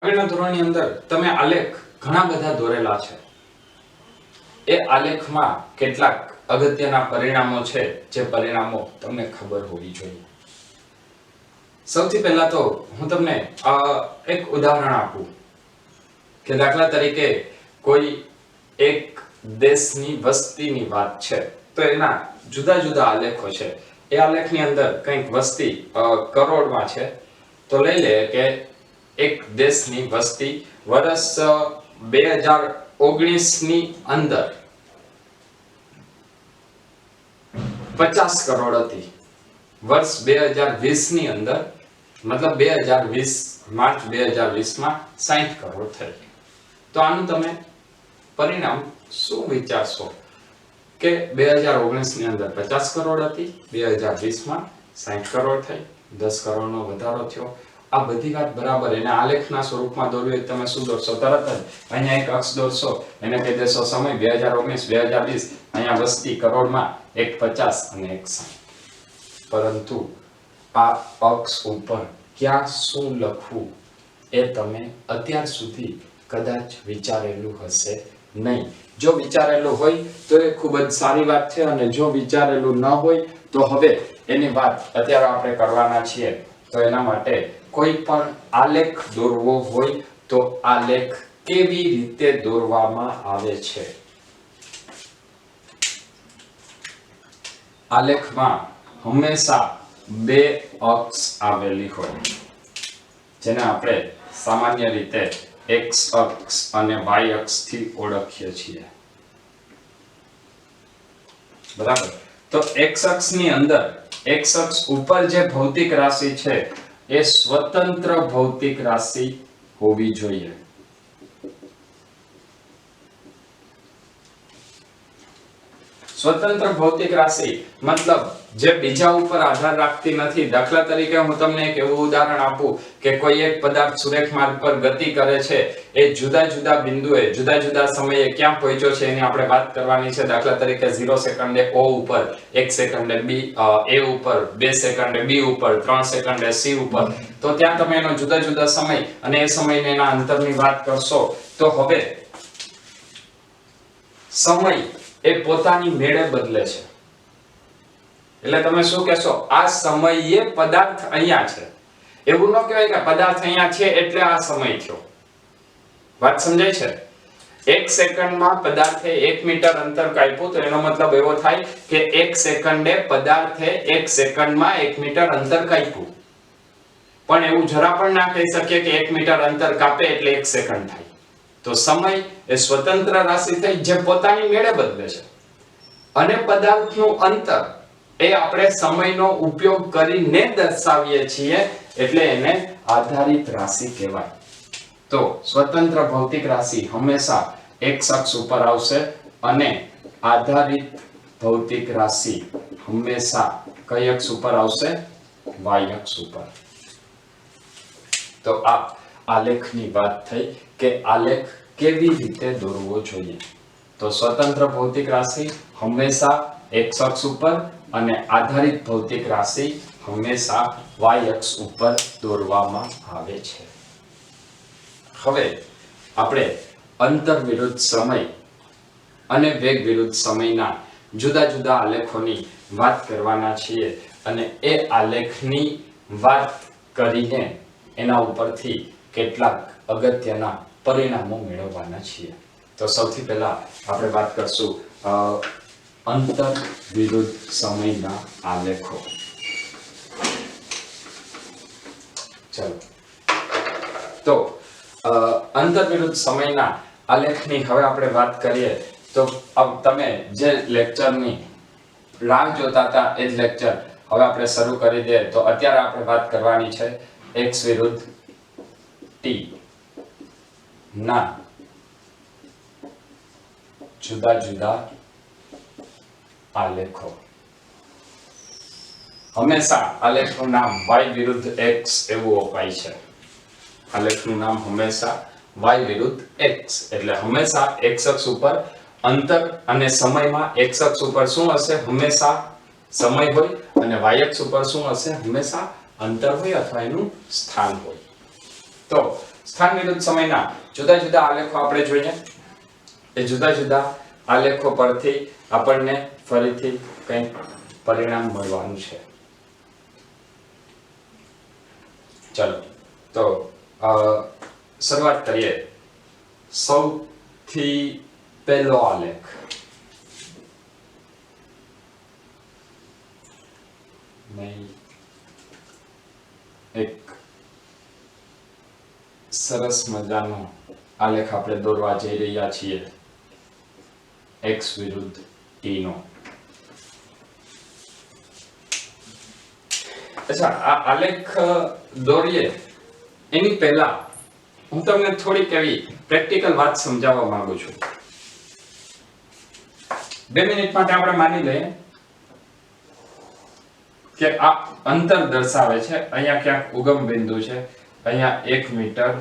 આગળના ધોરણની અંદર તમે આલેખ ઘણા બધા દોરેલા છે. એ આલેખમાં કેટલાક અગત્યના પરિણામો છે જે પરિણામો તમને ખબર હોવી જોઈએ. સૌથી પહેલા તો હું તમને એક ઉદાહરણ આપું કે દાખલા તરીકે કોઈ એક દેશની વસ્તીની વાત છે તો એના જુદા જુદા આલેખો છે. એ આલેખની અંદર કંઈક વસ્તી કરોડમાં છે તો લઈ લે કે એક દેશની વસ્તી વર્ષ 2019 ની અંદર 50 કરોડ હતી. વર્ષ 2020 ની અંદર મતલબ 2020 માર્ચ 2020 માં 60 કરોડ થઈ. તો આનું તમે પરિણામ શું વિચારશો કે 2019 ની અંદર 50 કરોડ હતી, 2020 માં 60 કરોડ થઈ, 10 કરોડનો વધારો થયો. આ બધી વાત બરાબર. એને આલેખના સ્વરૂપમાં દોરવી તમે શું દોરશો? તરત જ અહીંયા એક અક્ષ દોરશો, એને કહી દેશો સમય 2019 2020, અહીંયા વસ્તી કરોડમાં એક 50 અને એક 60. પરંતુ આ અક્ષ ઉપર ક્યાં શું લખવું એ તમે અત્યાર સુધી કદાચ વિચારેલું હશે નહીં. જો વિચારેલું હોય તો એ ખૂબ જ સારી વાત છે, અને જો વિચારેલું ન હોય તો હવે એની વાત અત્યારે આપણે કરવાના છીએ. તો એના માટે કોઈ પણ આલેખ દોરવો હોય તો આલેખ કેવી રીતે દોરવામાં આવે છે? આલેખમાં હંમેશા બે અક્ષ આવેલી હોય જેને આપણે સામાન્ય રીતે x અક્ષ અને y અક્ષથી ઓળખીએ છીએ. બરાબર. તો x અક્ષની અંદર x અક્ષ ઉપર જે ભૌતિક રાશિ છે એ સ્વતંત્ર ભૌતિક રાશિ હોવી જોઈએ. સ્વતંત્ર ભૌતિક રાશિ મતલબ જે બીજા ઉપર આધાર રાખતી નથી. દાખલા તરીકે હું તમને એક એવું ઉદાહરણ આપું કે કોઈ એક પદાર્થ સુરેખ માર્ગ પર ગતિ કરે છે, એ જુદા જુદા બિંદુએ જુદા જુદા સમયે ક્યાં પહોંચ્યો છે એની આપણે વાત કરવાની છે. દાખલા તરીકે 0 સેકન્ડે O ઉપર, 1 સેકન્ડે B A ઉપર, 2 સેકન્ડે B ઉપર, 3 સેકન્ડે C ઉપર. તો ત્યાં તમે એનો જુદા જુદા સમય અને એ સમયને એના અંતરની વાત કરશો તો હવે સમય એ પોતાની મેળે બદલે છે. એટલે તમે શું કહેશો? આ સમયે પદાર્થ અહીંયા છે. એવું ન કહેવાય કે પદાર્થ અહીંયા છે એટલે આ સમય થયો. વાત સમજાય છે? 1 સેકન્ડમાં પદાર્થે 1 મીટર અંતર કાપ્યું તો એનો મતલબ એવો થાય કે 1 સેકન્ડે પદાર્થે 1 સેકન્ડમાં 1 મીટર અંતર કાપ્યું. પણ એવું જરા પણ ના કહી શકીએ કે 1 મીટર અંતર કાપે એટલે 1 સેકન્ડ થાય. તો સમય એ સ્વતંત્ર રાશિ થઈ જે પોતાની મેળે બદલે છે. અને પદાર્થનું અંતર એ આપણે સમયનો ઉપયોગ કરીને દર્શાવીએ છીએ એટલે એને આધારિત રાશિ કહેવાય. તો સ્વતંત્ર ભૌતિક રાશિ હંમેશા x અક્ષ ઉપર આવશે અને આધારિત ભૌતિક રાશિ હંમેશા કઈ અક્ષ ઉપર આવશે? y અક્ષ ઉપર. તો આ આલેખની વાત થઈ કે આલેખ કેવી રીતે દોરવો જોઈએ. તો સ્વતંત્ર ભૌતિક રાશિ હંમેશા x અક્ષ ઉપર અને આધારિત ભૌતિક રાશિ હંમેશા y અક્ષ ઉપર દોરવામાં આવે છે. હવે આપણે અંતર વિરુદ્ધ સમય અને વેગ વિરુદ્ધ સમયના જુદા જુદા આલેખોની વાત કરવાના છીએ અને એ આલેખની વાત કરીને એના ઉપરથી કેટલાક અગત્યના પરિણામો મેળવવાના છીએ. તો સૌથી પહેલા આપણે વાત કરશું અંતર વિરુદ્ધ સમયના આલેખો. ચલો તો અંતર વિરુદ્ધ સમયના આલેખની હવે આપણે વાત કરીએ તો તમે જે લેક્ચરની રાહ જોતા હતા એ જ લેક્ચર હવે આપણે શરૂ કરી દઈએ. તો અત્યારે આપણે વાત કરવાની છે x વિરુદ્ધ t ના જુદા જુદા આલેખો. હંમેશા આલેખનું નામ y વિરુદ્ધ x એવું અપાય છે. આલેખનું નામ હંમેશા y વિરુદ્ધ x એટલે હંમેશા x અક્ષ ઉપર અંતર અને સમયમાં x અક્ષ ઉપર શું હશે? હંમેશા સમય હોય અને y અક્ષ ઉપર શું હશે? હંમેશા અંતર હોય અથવા એનું સ્થાન હોય. તો સ્થાન વિરુદ્ધ સમયના જુદા જુદા આલેખો આપણે જોઈએ. એ જુદા જુદા આલેખો પરથી આપણને ફરીથી કંઈક પરિણામ મળવાનું છે. ચલો તો શરૂઆત કરીએ. સૌથી પહેલો આલેખ એક સરસ મજાનો આલેખ આપણે દોરવા જઈ રહ્યા છીએ x વિરુદ્ધ t નો. અચ્છા, આ આલેખ દોરીએ એની પહેલા હું તમને થોડીક એવી પ્રેક્ટિકલ વાત સમજાવવા માંગુ છું. 2 મિનિટ માટે આપણે માની લઈએ કે આ અંતર દર્શાવે છે. અહીંયા ક્યાંક ઉગમ બિંદુ છે, અહીંયા 1 metre,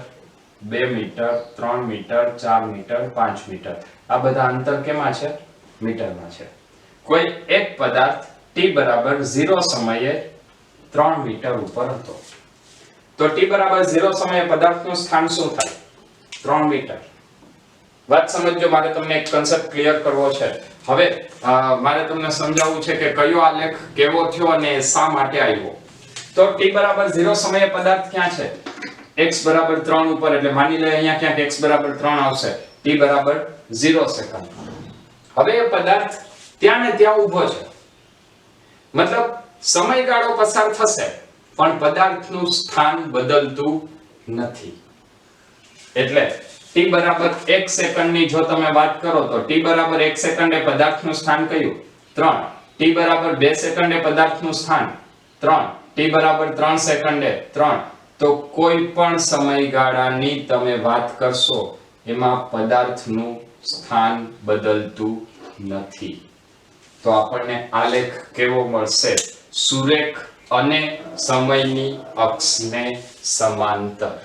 2 metre, 3 metre, 4 metre, 5 metre. આ બધા અંતર કેમાં છે? મીટરમાં છે. કોઈ એક પદાર્થ t બરાબર 0 સમયે 3 મીટર ઉપર હતો. તો t બરાબર 0 સમયે પદાર્થનું સ્થાન શું થાય? 3 મીટર. વાત સમજજો, મારે તમને એક કન્સેપ્ટ ક્લિયર કરવો છે. હવે મારે તમને સમજાવવું છે કે કયો આલેખ કેવો થયો અને શા માટે આવ્યો. તો t બરાબર 0 સમયે પદાર્થ ક્યાં છે? x બરાબર 3 ઉપર, એટલે માની લઈએ અહીંયા ક્યાંક x બરાબર 3 આવશે. t બરાબર 0 સેકન્ડ. હવે એ પદાર્થ ત્યાં ને ત્યાં ઊભો છે, મતલબ સમયગાળો પસાર થશે પણ પદાર્થનું સ્થાન બદલતું નથી. એટલે t બરાબર 1 સેકન્ડની જો તમે વાત કરો તો t બરાબર 1 સેકન્ડે પદાર્થનું સ્થાન કયું? 3. t બરાબર 2 સેકન્ડે પદાર્થનું સ્થાન 3. t બરાબર 3 સેકન્ડે 3. તો કોઈ પણ સમયગાળાની તમે વાત કરશો એમાં પદાર્થનું સ્થાન બદલતું નથી. તો આપણને આલેખ કેવો મળશે? સુરેખ અને સમયની અક્ષને સમાંતર.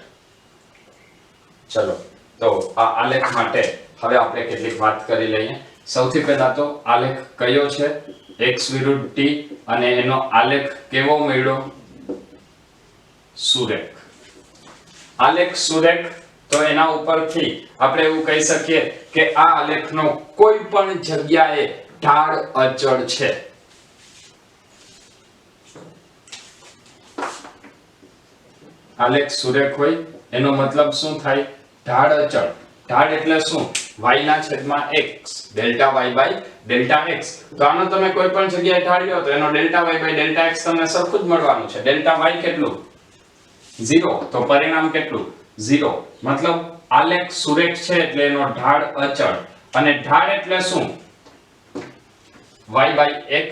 ચલો તો આ આલેખ માટે હવે આપણે કેટલીક વાત કરી લઈએ. સૌથી પહેલા તો આલેખ કયો છે? x વિરુદ્ધ t, અને એનો આલેખ કેવો મળ્યો? સુરેખ. આલેખ સુરેખ. તો એના ઉપરથી આપણે એવું કહી શકીએ કે આ આલેખનો કોઈ પણ જગ્યાએ ઢાળ અચળ છે. આલેખ સુરેખ હોય એનો મતલબ શું થાય? ઢાળ અચળ. ઢાળ એટલે શું? y ના છેદમાં x, delta y by delta x. તો આનો તમે કોઈ પણ જગ્યાએ ઢાળ લ્યો તો એનો delta y by delta x તમને સરખું જ મળવાનું છે. ડેલ્ટા y કેટલું? 0. તો પરિણામ કેટલું? 0. મતલબ આલેખ સુરેખ છે એટલે એનો ઢાળ અચળ. અને ઢાળ એટલે શું? y by x.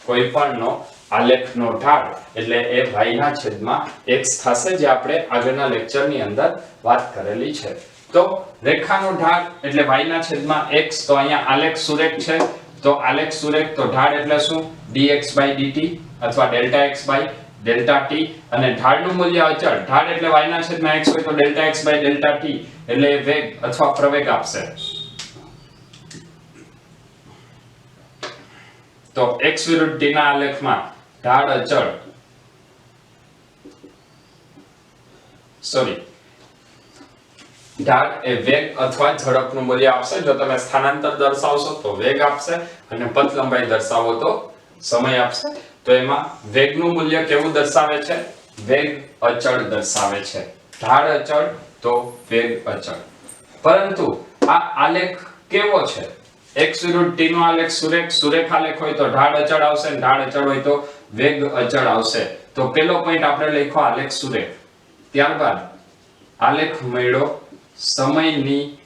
કોઈ પણનો આલેખનો ઢાળ એટલે એ y ના છેદમાં x થશે, જે આપણે આગળના લેક્ચરની અંદર વાત કરેલી છે. તો રેખાનો ઢાળ એટલે y ના છેદમાં x. તો અહીંયા આલેખ સુરેખ છે, તો આલેખ સુરેખ તો ઢાળ એટલે શું? dx બાય dt અથવા delta x by delta t. અને ઢાળનું મૂલ્ય અચળ. ઢાળ એટલે y ના છેદમાં x હોય તો delta x by delta t એટલે વેગ અથવા પ્રવેગ આપશે. તો x વિરુદ્ધ t ના આલેખમાં ઢાળ અચળ ઢાળ એ વેગ અથવા ઝડપનું મૂલ્ય આપશે. જો તમે સ્થાનાંતર દર્શાવશો તો વેગ આપશે, અને પથ લંબાઈ દર્શાવો તો સમય આપશે. તો એમાં વેગનું મૂલ્ય કેવું દર્શાવે છે? વેગ અચળ દર્શાવે છે. ઢાળ અચળ તો વેગ અચળ. પરંતુ આ આલેખ કેવો છે? x વિરુદ્ધ t નો આલેખ સુરેખ. સુરેખ આલેખ હોય તો ઢાળ અચળ આવશે, અને ઢાળ અચળ હોય તો વેગ અચળ આવશે. તો પેલો પોઈન્ટ આપણે લખ્યો આલેખ સુરેખ. ત્યારબાદ આલેખ મળ્યો સમયની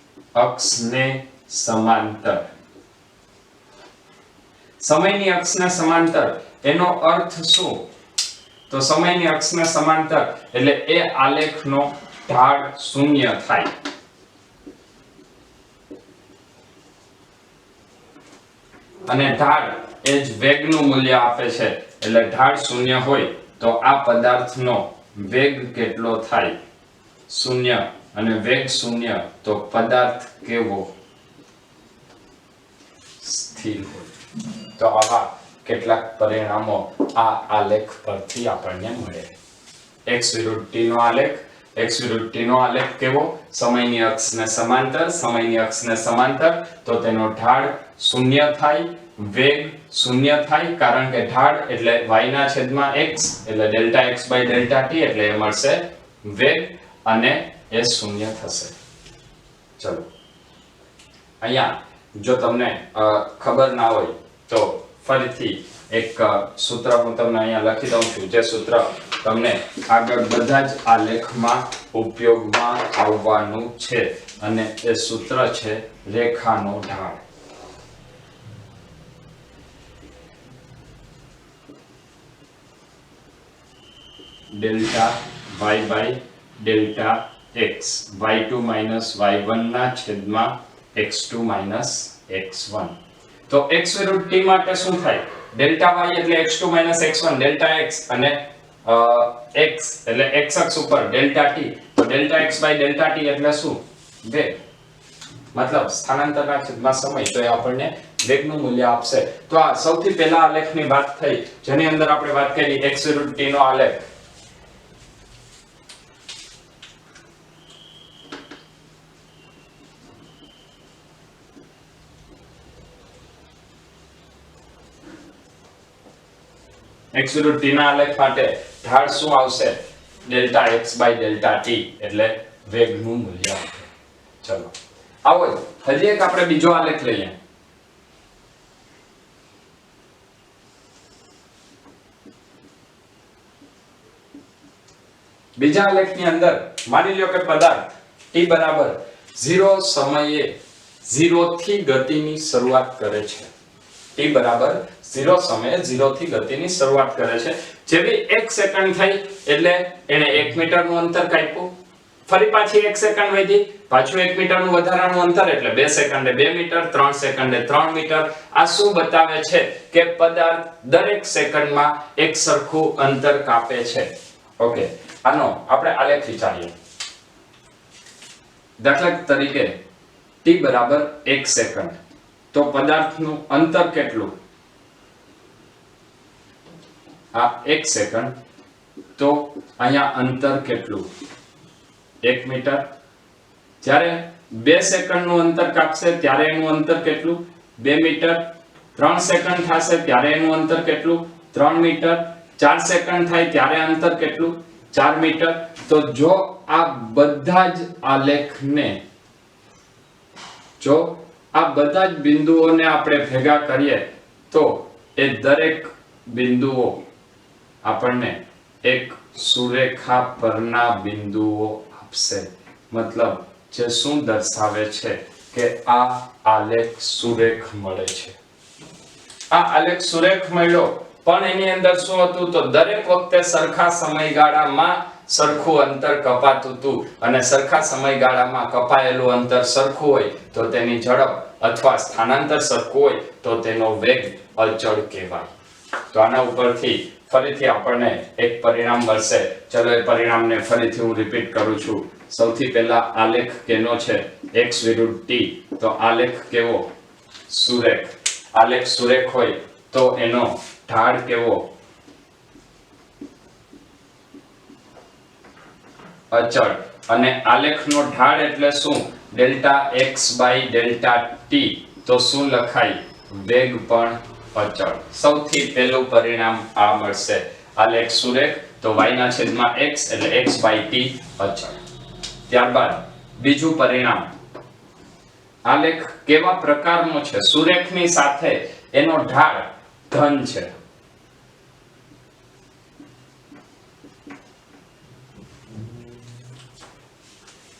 અક્ષને સમાંતર. સમયની અક્ષને સમાંતર એનો અર્થ શું? તો સમયની અક્ષને સમાંતર એટલે એ આલેખનો ઢાળ શૂન્ય થાય. અને ઢાળ એ જ વેગનું મૂલ્ય આપે છે. એટલે ઢાળ શૂન્ય હોય તો આ પદાર્થનો વેગ કેટલો થાય? શૂન્ય. અને વેગ શૂન્ય તો પદાર્થ કેવો? સ્થિર હોય. તો આવા કેટલાક પરિણામો આ આલેખ પરથી આપણને મળે. x વિરુદ્ધ t નો આલેખ, x વિરુદ્ધ t નો આલેખ કેવો? સમયની અક્ષને સમાંતર, તો તેનો ઢાળ શૂન્ય થાય, વેગ શૂન્ય થાય, કારણ કે ઢાળ એટલે y ના છેદમાં x એટલે delta x by delta t એટલે એ મળશે વેગ અને એ શૂન્ય થશે. ચલો અહીંયા જો તમને ખબર ના હોય તો ફરીથી એક સૂત્ર હું તમને અહીંયા લખી દઉં છું, જે સૂત્ર તમને આગળ બધા જ આલેખમાં ઉપયોગમાં આવવાનું છે, અને એ સૂત્ર છે રેખાનો ઢાળ. Delta y by delta x, y2 minus y1 ના છેદમાં x2 માઇનસ x1. તો x વિરુદ્ધ t માટે શું થાય? ડેલ્ટા y એટલે x2 minus x1, delta x અને x એટલે x અક્ષ ઉપર ડેલ્ટા t, તો delta x by delta t એટલે શું? વેગ. મતલબ સ્થાનાંતરના છેદમાં સમય, તો એ આપણને વેગનું મૂલ્ય આપશે. તો આ સૌથી પહેલા આલેખની વાત થઈ, જેની અંદર આપણે વાત કરી x વિરુદ્ધ t નો આલેખ. x વિરુદ્ધ t ના આલેખ માટે ઢાળ શું આવશે? Delta x by delta t એટલે વેગનું મૂલ્ય આપે. ચલો આવો હજી એક આપણે બીજો આલેખ લઈએ. બીજા આલેખની અંદર માની લ્યો કે પદાર્થ t બરાબર 0 સમયે 0 થી ગતિની શરૂઆત કરે છે. t બરાબર 0 સમયે 0 થી ગતિની શરૂઆત કરે છે. જેવી 1 સેકન્ડ થઈ એટલે એને 1 મીટરનું અંતર કાપ્યું, ફરી પાછી 1 સેકન્ડ વધી, પાછું 1 મીટરનું વધારાનું અંતર એટલે 2 સેકન્ડે 2 મીટર, 3 સેકન્ડે 3 મીટર. આ શું બતાવે છે? કે પદાર્થ દરેક સેકન્ડમાં એક સરખું અંતર કાપે છે. ઓકે, આનો આપણે આલેખ વિચારીએ. દાખલા તરીકે t બરાબર 1 સેકન્ડ, તો પદાર્થનું અંતર કેટલું? આ 1 સેકન્ડ, તો અહીંયા અંતર કેટલું? 1 મીટર. જ્યારે 2 સેકન્ડનું અંતર કાપશે ત્યારે એનું અંતર કેટલું? 2 મીટર. 3 સેકન્ડ થશે ત્યારે એનું અંતર કેટલું? 3 મીટર. 4 સેકન્ડ થાય ત્યારે અંતર કેટલું? 4 મીટર. તો જો આ બધા જ આલેખને, જો આ બધા જ બિંદુઓને આપણે ભેગા કરીએ તો એ દરેક બિંદુઓ આપણને એક સુરેખા પરના બિંદુઓ આપશે. મતલબ જે શું દર્શાવે છે કે આ આલેખ સુરેખ મળે છે. આ આલેખ સુરેખ મળ્યો, પણ એની અંદર શું હતું? તો દરેક વખતે સરખા સમયગાળામાં સરખું અંતર કપાતું હતું, અને સરખા સમયગાળામાં કપાયેલું અંતર સરખું હોય તો તેની ઝડપ અથવા સ્થાનાંતર સરખું હોય તો તેનો વેગ અચળ કહેવાય. તો આના ઉપરથી ફરીથી આપણને એક પરિણામ મળશે. ચલો એ પરિણામને ફરીથી હું રિપીટ કરું છું. સૌથી પહેલા આલેખ કેનો છે? x વિરુદ્ધ t. તો આલેખ કેવો? સુરેખ. આલેખ સુરેખ હોય તો એનો ઢાળ કેવો? અચળ. અને આલેખનો ઢાળ એટલે શું? Delta x by delta t. તો શું લખાય? વેગ પણ અચળ. સૌથી પહેલું પરિણામ આ મળશે. આલેખ સુરેખ તો y ના છેદમાં x એટલે x બાય t અચળ. ત્યારબાદ બીજું પરિણામ, આલેખ કેવા પ્રકારનો છે? સુરેખની સાથે એનો ઢાળ ધન છે.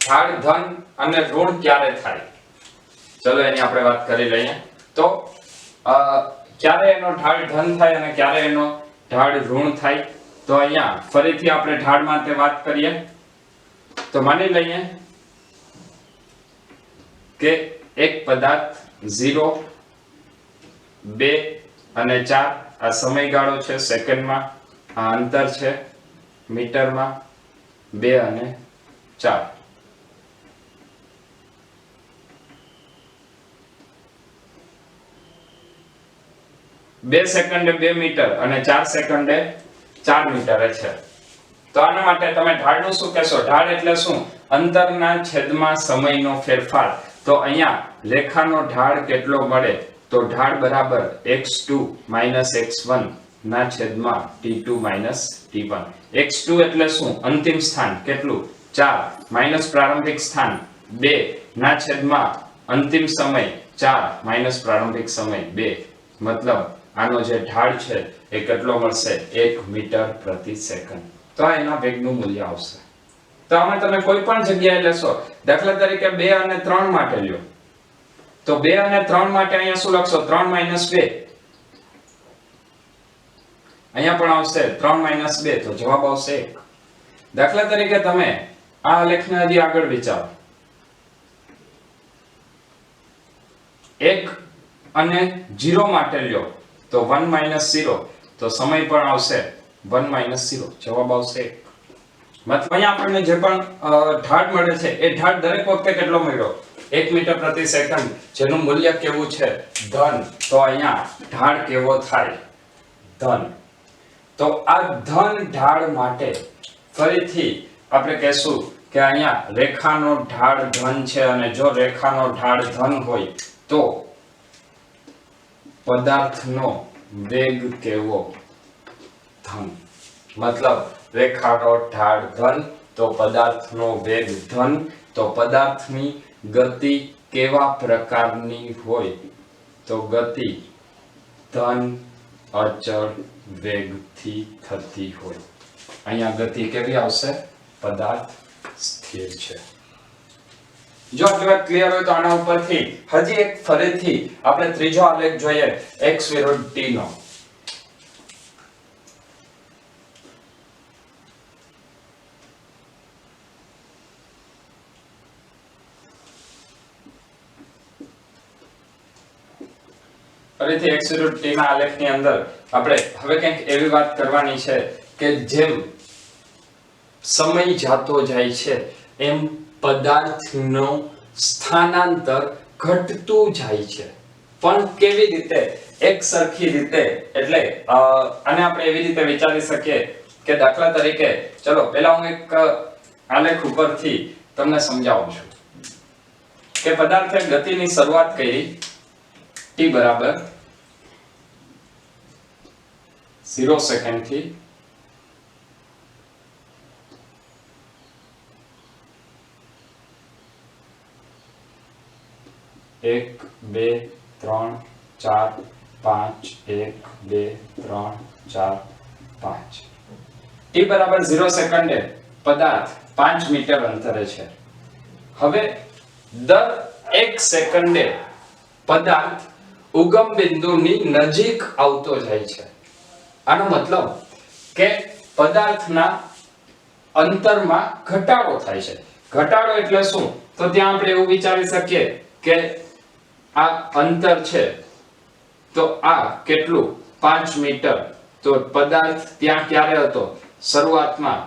ઢાળ ધન અને ઋણ ક્યારે થાય? ચલો એની આપણે વાત કરી લઈએ. તો ક્યારે એનો ઢાળ ધન થાય અને ક્યારે એનો ઢાળ ઋણ થાય? તો અહીંયા ફરીથી આપણે ઢાળ માટે વાત કરીએ. તો માની લઈએ કે એક પદાર્થ 0, 2 અને 4 આ સમયગાળો છે સેકન્ડમાં, આ અંતર છે મીટરમાં, 2 અને 4. બે સેકન્ડે 2 મીટર અને 4 સેકન્ડે 4 મીટરે છે. તો આના માટે તમે ઢાળનું શું કહેશો? ઢાળ એટલે શું? અંતરના છેદમાં સમયનો ફેરફાર. તો અહીંયા રેખાનો ઢાળ કેટલો મળે? તો ઢાળ બરાબર x2 x1 ના છેદમાં t2 t1. x2 એટલે શું? અંતિમ સ્થાન કેટલું? 4 માઈનસ પ્રારંભિક સ્થાન 2 ના છેદમાં અંતિમ સમય 4 માઈનસ પ્રારંભિક સમય 2. મતલબ આનો જે ઢાળ છે એ કેટલો મળશે? 1 મીટર પ્રતિ સેકન્ડ. તો આ એના વેગનું મૂલ્ય આવશે. તો આમાં તમે કોઈ પણ જગ્યાએ લેશો, દાખલા તરીકે 2 અને 3 માટે લ્યો, તો 2 અને 3 માટે અહીંયા શું લખશો? 3 - 2. અહીંયા પણ આવશે 3 - 2, તો જવાબ આવશે 1. દાખલા તરીકે તમે આ આલેખને હજી આગળ વિચારો, 1 અને 0 માટે લ્યો તો 1 - 0, તો સમય પણ આવશે 1 - 0, જવાબ આવશે 1. મતલબ અહીંયા આપણને જે પણ ઢાળ મળે છે એ ઢાળ દરેક વખતે કેટલો મળ્યો? 1 મીટર પ્રતિ સેકન્ડ, જેનું મૂલ્ય કેવું છે? ધન. તો અહીંયા ઢાળ કેવો થાય? ધન. તો આ ધન ઢાળ માટે ફરીથી આપણે કહેશું કે અહીંયા રેખાનો ઢાળ ધન છે, અને જો રેખાનો ઢાળ ધન હોય તો પદાર્થનો વેગ કેવો? ધન. મતલબ રેખાનો ઢાળ ધન તો પદાર્થનો વેગ ધન. તો પદાર્થની ગતિ કેવા પ્રકારની હોય? તો ગતિ ધન અચળ વેગથી થતી હોય. અહીંયા ગતિ કેવી આવશે? પદાર્થ સ્થિર છે. જો આટલી વાત ક્લિયર હોય તો આના ઉપરથી હજી એક ફરીથી આપણે ત્રીજો આલેખ જોઈએ x વિરુદ્ધ t નો. ફરીથી x વિરુદ્ધ t ના આલેખની અંદર આપણે હવે કંઈક એવી વાત કરવાની છે કે જેમ સમય જાતો જાય છે એમ પદાર્થનો સ્થાનાંતર ઘટતું જાય છે. પણ કેવી રીતે? એક સરખી રીતે. એટલે આને આપણે એવી રીતે વિચારી શકીએ કે દાખલા તરીકે, ચલો પહેલા હું એક આલેખ ઉપરથી તમને સમજાવું છું કે પદાર્થે ગતિની શરૂઆત કરી t બરાબર 0 સેકન્ડથી એક, બે, ત્રણ, ચાર, પાંચ, 1, 2, 3, 4, 5. t બરાબર 0 સેકન્ડે પદાર્થ 5 મીટર અંતરે છે. હવે દર 1 સેકન્ડે પદાર્થ ઉગમ બિંદુની નજીક આવતો જાય છે. આનો મતલબ કે પદાર્થના અંતરમાં ઘટાડો થાય છે. ઘટાડો એટલે શું? તો ત્યાં આપણે એવું વિચારી શકીએ કે આ અંતર છે તો આ કેટલું? 5 મીટર. તો પદાર્થ ત્યાં ક્યારે હતો? શરૂઆતમાં.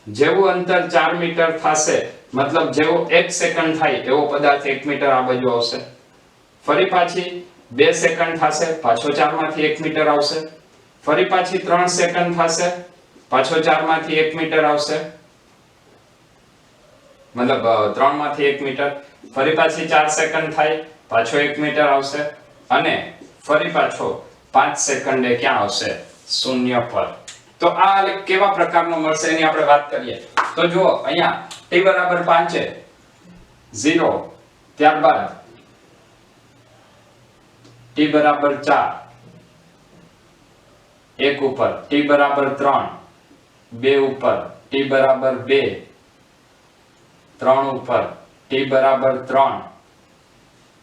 જેવું અંતર 4 મીટર થશે, મતલબ જેવો 1 સેકન્ડ થાય એવો પદાર્થ 1 મીટર આ બાજુ આવશે. ફરી પાછી 2 સેકન્ડ થશે, પાછો 4 માંથી 1 મીટર આવશે. ફરી પાછી 3 સેકન્ડ થશે, પાછો 4 માંથી 1 મીટર આવશે. મતલબ 3 માંથી 1 મીટર. ફરી પાછી 4 સેકન્ડ થાય, પાછો 1 મીટર આવશે. અને ફરી પાછો 5 સેકન્ડે ક્યાં આવશે? 0 પર. તો આ આલેખ કેવા પ્રકારનો મળશે એની આપણે વાત કરીએ. તો જુઓ અહીંયા t બરાબર 5 છે, 0, ત્યારબાદ t બરાબર 4, 1 ઉપર, t બરાબર 3, 2 ઉપર, t બરાબર 2, 3 ઉપર, t બરાબર 3,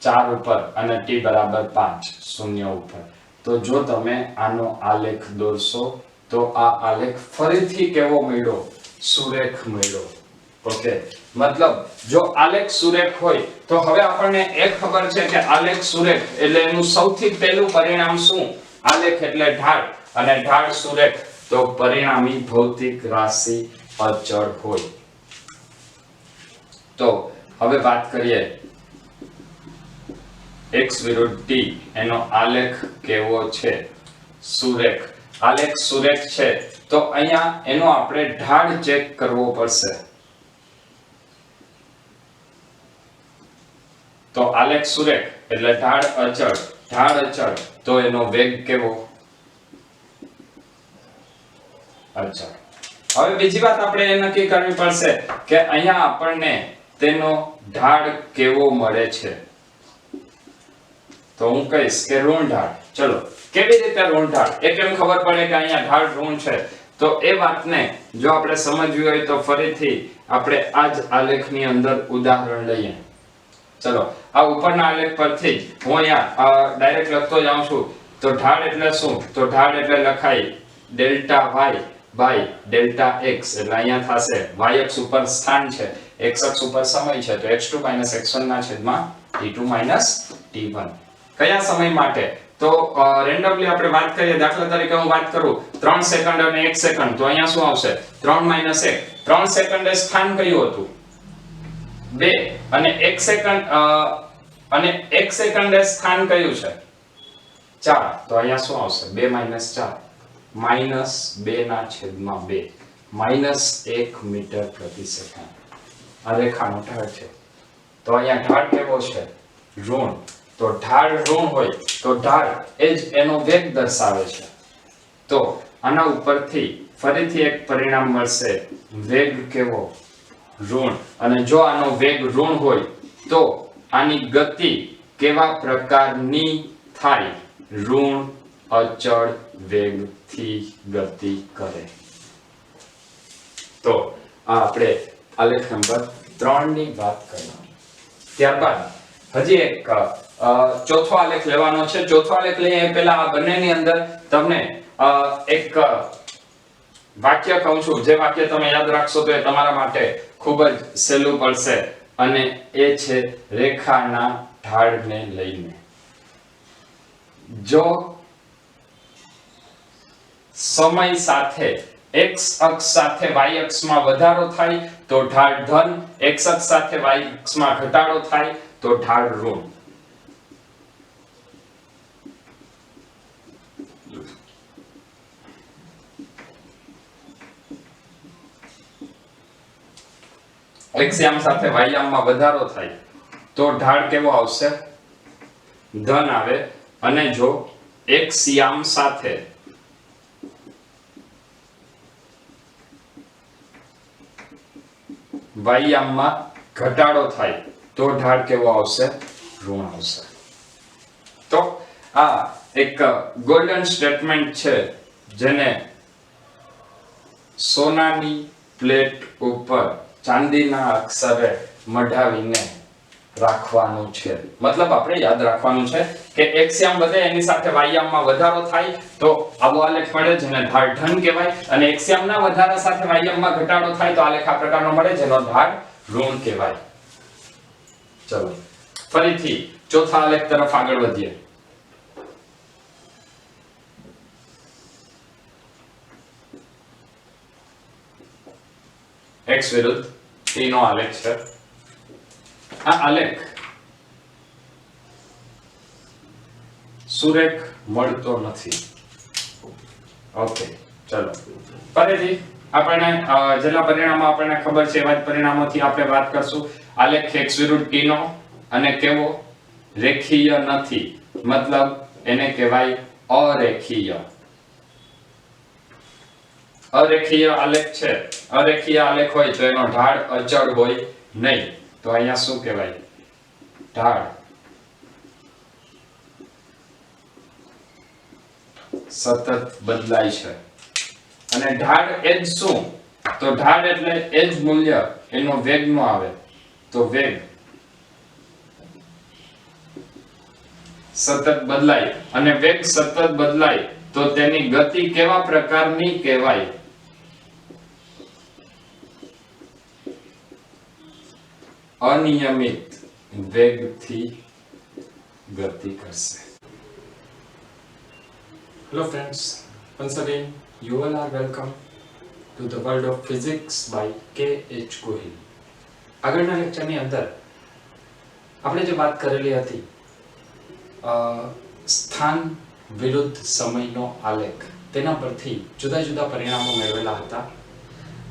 4 ઉપર અને t બરાબર 5, 0 ઉપર. તો જો તમે આનો આલેખ દોરશો તો આ આલેખ ફરીથી કેવો મળ્યો? સુરેખ મળ્યો. ઓકે, મતલબ જો આલેખ સુરેખ હોય તો હવે આપણને એ ખબર છે કે આલેખ સુરેખ એટલે એનું સૌથી પહેલું પરિણામ શું? આલેખ એટલે ઢાળ, અને ઢાળ સુરેખ તો પરિણામી ભૌતિક રાશિ અચળ હોય. તો હવે વાત કરીએ x વિરુદ્ધ t, એનો આલેખ કેવો છે? સુરેખ. આલેખ સુરેખ છે તો અહીંયા એનો આપણે ઢાળ ચેક કરવો પડશે. તો આલેખ સુરેખ એટલે ઢાળ અચળ, તો એનો વેગ કેવો? અચળ. હવે બીજી વાત આપણે એ નક્કી કરવી પડશે કે અહીંયા આપણને તેનો ઢાળ કેવો મળે છે. તો હું કહીશ કે ઋણ ઢાળ. ચલો કેવી રીતે ઋણ ઢાળ? એ કેમ ખબર પડે કે અહીંયા ઢાળ ઋણ છે? તો એ વાતને જો આપણે સમજવી હોય તો ફરીથી આપણે આ જ આલેખની અંદર ઉદાહરણ લઈએ. ચલો આ ઉપરના આલેખ પરથી હું અહીંયા ડાયરેક્ટ લખતો જાઉં છું. તો ઢાળ એટલે શું? તો ઢાળ એટલે લખાય delta y by delta x. એટલે અહીંયા થશે y અક્ષ ઉપર સ્થાન છે, x અક્ષ ઉપર સમય છે, તો x2 x1 ના છેદમાં t2 t1. કયા સમય માટે? તો રેન્ડમલી આપણે વાત કરીએ. દાખલા તરીકે હું વાત કરું 3 સેકન્ડ અને 1 સેકન્ડ, તો અહીંયા શું આવશે? 3 - 1. 3 સેકન્ડે સ્થાન કયું હતું? 2. અને 1 સેકન્ડે સ્થાન કયું છે? 4. તો અહીંયા શું આવશે? 2 - 4 -2 ના છેદમાં 2 -1 મીટર પ્રતિ સેકન્ડ. આ રેખાનો ઢાળ છે. તો અહીંયા ઢાળ કેવો છે? ઋણ. તો ઢાળ ઋણ હોય તો ઢાળ એ જ એનો વેગ દર્શાવે છે. તો આના ઉપરથી ફરીથી એક પરિણામ મળશે, વેગ કેવો? ઋણ. અને જો આનો વેગ ઋણ હોય તો આની ગતિ કેવા પ્રકારની થાય? ઋણ અચળ વેગથી ગતિ કરે. તો આ આપણે આલેખ નંબર 3 ની વાત કરી. ત્યારબાદ હજી એક ચોથો આલેખ લેવાનો છે. ચોથો આલેખ લઈએ એ પહેલા આ બંનેની અંદર તમને એક વાક્ય કહું છું. જે વાક્ય તમે યાદ રાખશો તો એ તમારા માટે ખૂબ જ સહેલું પડશે, અને એ છે રેખાના ઢાળને લઈને. જો સમય સાથે x અક્ષ સાથે y અક્ષમાં વધારો થાય તો ઢાળ ધન, x અક્ષ સાથે y અક્ષમાં ઘટાડો થાય તો ઢાળ ઋણ. x યામ સાથે y યામમાં વધારો થાય તો ઢાળ કેવો આવશે? ધન આવે. અને જો x યામ સાથે y યામમાં ઘટાડો થાય તો ઢાળ કેવો આવશે? ઋણ આવશે. તો આ એક ગોલ્ડન સ્ટેટમેન્ટ છે જેને સોનાની પ્લેટ ઉપર ચાંદીના અક્ષરે મઢાવીને રાખવાનું છે. મતલબ આપણે યાદ રાખવાનું છે કે x યામ વધે એની સાથે y યામમાં વધારો થાય તો આવો આલેખ મળે જેને ઢાળ ધન કહેવાય, અને x યામના વધારા સાથે y યામમાં ઘટાડો થાય તો આલેખ આ પ્રકારનો મળે જેનો ઢાળ ઋણ કહેવાય. ચલો ફરીથી ચોથા આલેખ તરફ આગળ વધીએ. x વિરુદ્ધ t નો આલેખ છે. આ આલેખ સુરેખ મળતો નથી. ઓકે ચલો ફરીથી આપણે જેટલા પરિણામો આપણને ખબર છે એવા જ પરિણામોથી આપણે વાત કરશું. આલેખ x વિરુદ્ધ t નો, અને કેવો? રેખીય નથી. મતલબ એને કહેવાય અરેખીય. અરેખીય આલેખ છે. અરેખીય આલેખ હોય તો એનો ઢાળ અચળ હોય નહીં. તો અહીંયા શું કહેવાય? ઢાળ સતત બદલાય છે. અને ઢાળ એ જ શું? તો ઢાળ એટલે એ જ મૂલ્ય એનો વેગ નો આવે. તો વેગ સતત બદલાય, અને વેગ સતત બદલાય તો તેની ગતિ કેવા પ્રકારની કહેવાય? અનિયમિત વેગથી ગતિ કરશે. Hello friends, once again you all are welcome to the world of physics by K.H. Gohil. આગળના લેક્ચરની અંદર આપણે જે વાત કરેલી હતી સ્થાન વિરુદ્ધ સમયનો આલેખ, તેના પરથી જુદા જુદા પરિણામો મેળવેલા હતા.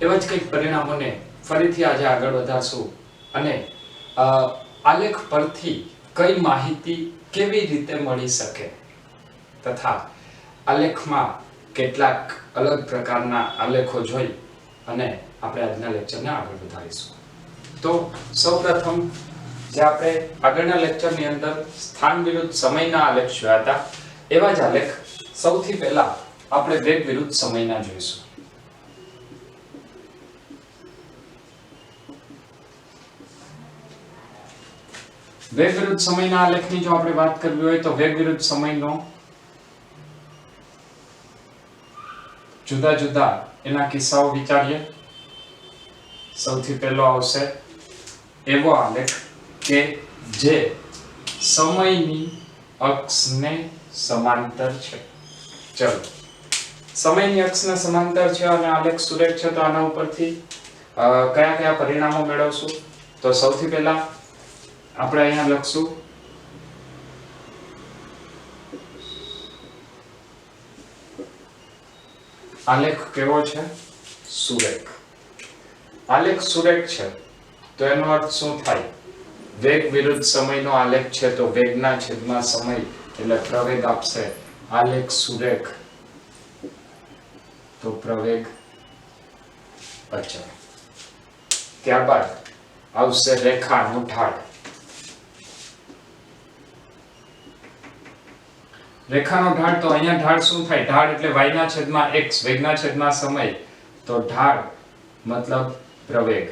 એવા જ કંઈક પરિણામોને ફરીથી આજે આગળ વધારશું અને આલેખ પરથી કઈ માહિતી કેવી રીતે મળી શકે તથા આલેખમાં કેટલાક અલગ પ્રકારના આલેખો જોઈ અને આપણે આજના લેક્ચરને આગળ વધારીશું. તો સૌપ્રથમ જે આપણે આગળના લેક્ચરની અંદર સ્થાન વિરુદ્ધ સમયના આલેખ જોયા હતા એવા જ આલેખ સૌથી પહેલા આપણે વેગ વિરુદ્ધ સમયના જોઈશું. વેગ વિરુદ્ધ સમયના આલેખની જો આપણે વાત કરવી હોય તો વેગ વિરુદ્ધ સમયનો જુદા જુદા એના કિસ્સાઓ વિચારીએ. સૌથી પહેલો આવશે એવો આલેખ કે જે સમયની અક્ષને સમાંતર છે. ચલો, સમયની અક્ષને સમાંતર છે અને આલેખ સુરેખ છે, તો આના ઉપરથી કયા કયા પરિણામો મેળવશું? તો સૌથી પહેલા આપણે અહીંયા લખશું આલેખ કેવો છે? સુરેખ. આલેખ સુરેખ છે તો એનો અર્થ શું થાય? વેગ વિરુદ્ધ સમયનો આલેખ છે તો વેગના છેદમાં સમય એટલે પ્રવેગ આપશે. આલેખ સુરેખ તો પ્રવેગ અચળ. ત્યારબાદ આવશે રેખાનું ઢાળ. રેખાનો ઢાળ તો અહીંયા ઢાળ શું થાય? ઢાળ એટલે y ના છેદમાં x, વેગના છેદમાં સમય, તો ઢાળ મતલબ પ્રવેગ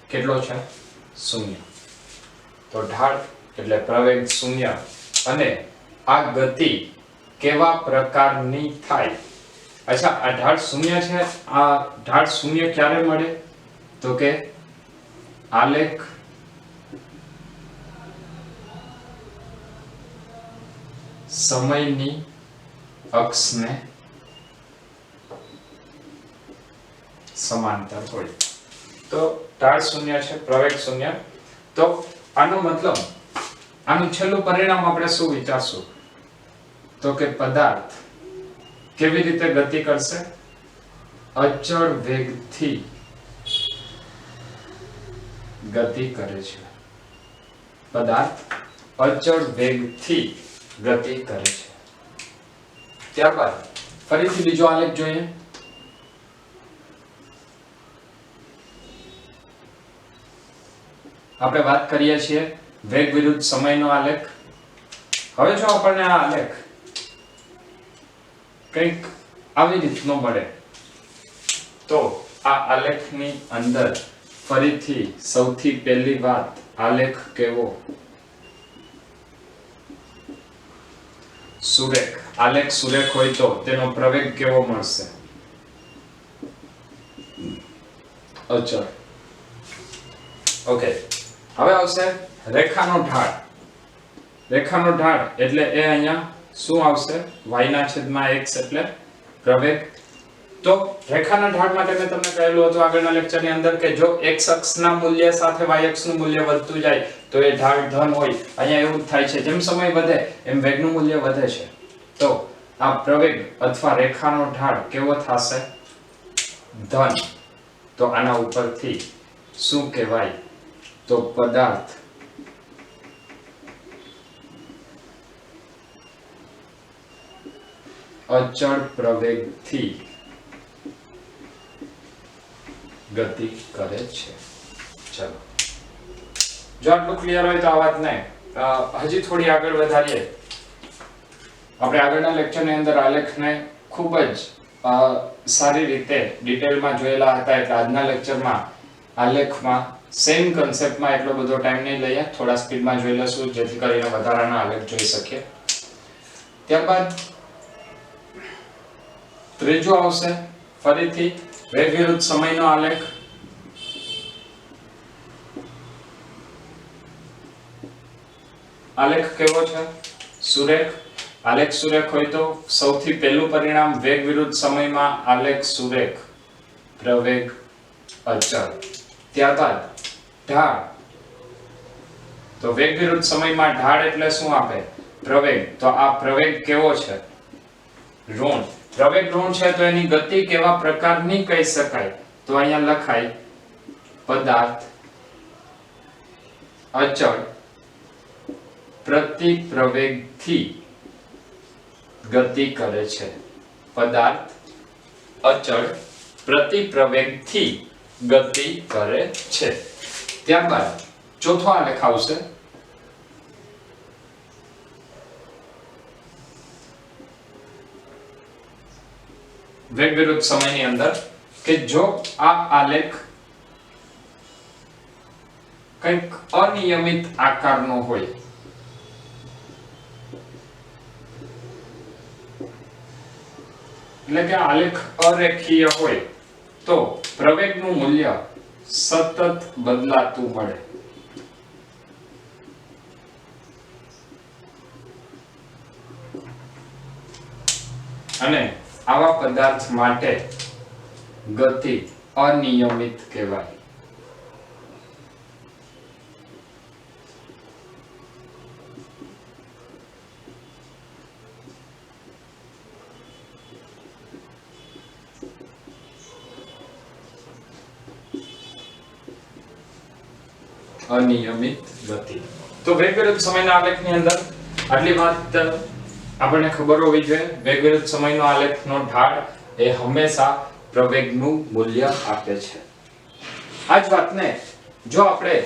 કેટલો છે? 0. તો ઢાળ એટલે પ્રવેગ 0. અને આ ગતિ કેવા પ્રકારની થાય? અચ્છા, આ ઢાળ 0 છે. આ ઢાળ 0 ક્યારે મળે? તો કે આલેખ સમયની અક્ષને સમાંતર હોય. તો ઢાળ 0 છે, પ્રવેગ 0. તો આનો મતલબ, આનું છેલ્લું પરિણામ આપણે શું વિચારશું? તો કે પદાર્થ કેવી રીતે ગતિ કરશે? અચળ વેગથી ગતિ કરે છે. પદાર્થ અચળ વેગથી ગતિ કરે છે. ત્યારબાદ ફરીથી બીજો આલેખ જોઈએ. આપણે વાત કરીએ છીએ વેગ વિરુદ્ધ સમયનો આલેખ. હવે જો આપણને આ આલેખ કંઈક આવી રીતનો મળે તો આ આલેખની અંદર ફરીથી સૌથી પહેલી વાત, આલેખ કેવો? સુરેખ. આલેખ સુરેખ હોય તો તેનો પ્રવેગ કેવો મળશે? અચળ. ઓકે, હવે આવશે રેખાનો ઢાળ. રેખાનો ઢાળ એટલે એ અહીંયા શું આવશે? y ના છેદમાં x એટલે પ્રવેગ. તો રેખાના ઢાળ માટે મેં તમને કહેલું હતું આગળના લેક્ચરની અંદર કે જો x અક્ષના મૂલ્ય સાથે y અક્ષનું મૂલ્ય વધતું જાય તો એ ઢાળ ધન હોય. અહીંયા એવું જ થાય છે, જેમ સમય વધે એમ વેગનું મૂલ્ય વધે છે. તો આ પ્રવેગ અથવા રેખાનો ઢાળ કેવો થશે? ધન. તો આના ઉપરથી શું કહેવાય? તો પદાર્થ અચળ પ્રવેગથી ગતિ કરે છે. ચલો, જો આટલું ક્લિયર હોય તો આ વાતને હજી થોડી આગળ વધારીએ. આપણે આગળના લેક્ચરની અંદર આલેખને ખૂબ જ સારી રીતે ડિટેલમાં જોયેલા હતા, એટલે આજના લેક્ચરમાં આલેખમાં સેમ કન્સેપ્ટમાં એટલો બધો ટાઈમ નહીં લઈએ, થોડા સ્પીડમાં જોઈ લઈશું જેથી કરીને વધારાના આલેખ જોઈ શકીએ. ત્યારબાદ ત્રીજો આવશે ફરીથી વેગ વિરુદ્ધ સમયનો આલેખ. આલેખ કેવો છે? સુરેખ. આલેખ સુરેખ હોય તો સૌથી પહેલું પરિણામ વેગ વિરુદ્ધ સમયમાં આલેખ સુરેખ, પ્રવેગ અચળ. ત્યારબાદ ઢાળ. તો વેગ વિરુદ્ધ સમયમાં ઢાળ એટલે શું આપે? પ્રવેગ, તો આ પ્રવેગ કેવો છે? ઋણ. પ્રવેગ ઋણ છે તો એની ગતિ કેવા પ્રકારની કહી શકાય? તો અહીંયા લખાય પદાર્થ અચળ પ્રતિ પ્રવેગથી ગતિ કરે છે. પદાર્થ અચળ પ્રતિ પ્રવેગથી ગતિ કરે છે. ત્યારબાદ ચોથો આલેખ આવશે વેગ વિરુદ્ધ સમયની અંદર કે જો આ આલેખ કંઈક અનિયમિત આકારનો હોય, એટલે કે આલેખ અરેખીય હોય તો પ્રવેગનું મૂલ્ય સતત બદલાતું મળે. અને આવા પદાર્થ માટે ગતિ અનિયમિત કહેવાય. અનિયમિત ગતિ. તો વેગ વિરુદ્ધ સમયના આલેખની અંદર આટલી વાત આપણને ખબર હોવી જોઈએ. વેગ વિરુદ્ધ સમયનો આલેખનો ઢાળ એ હંમેશા પ્રવેગનું મૂલ્ય આપે છે. આ જ વાતને જો આપણે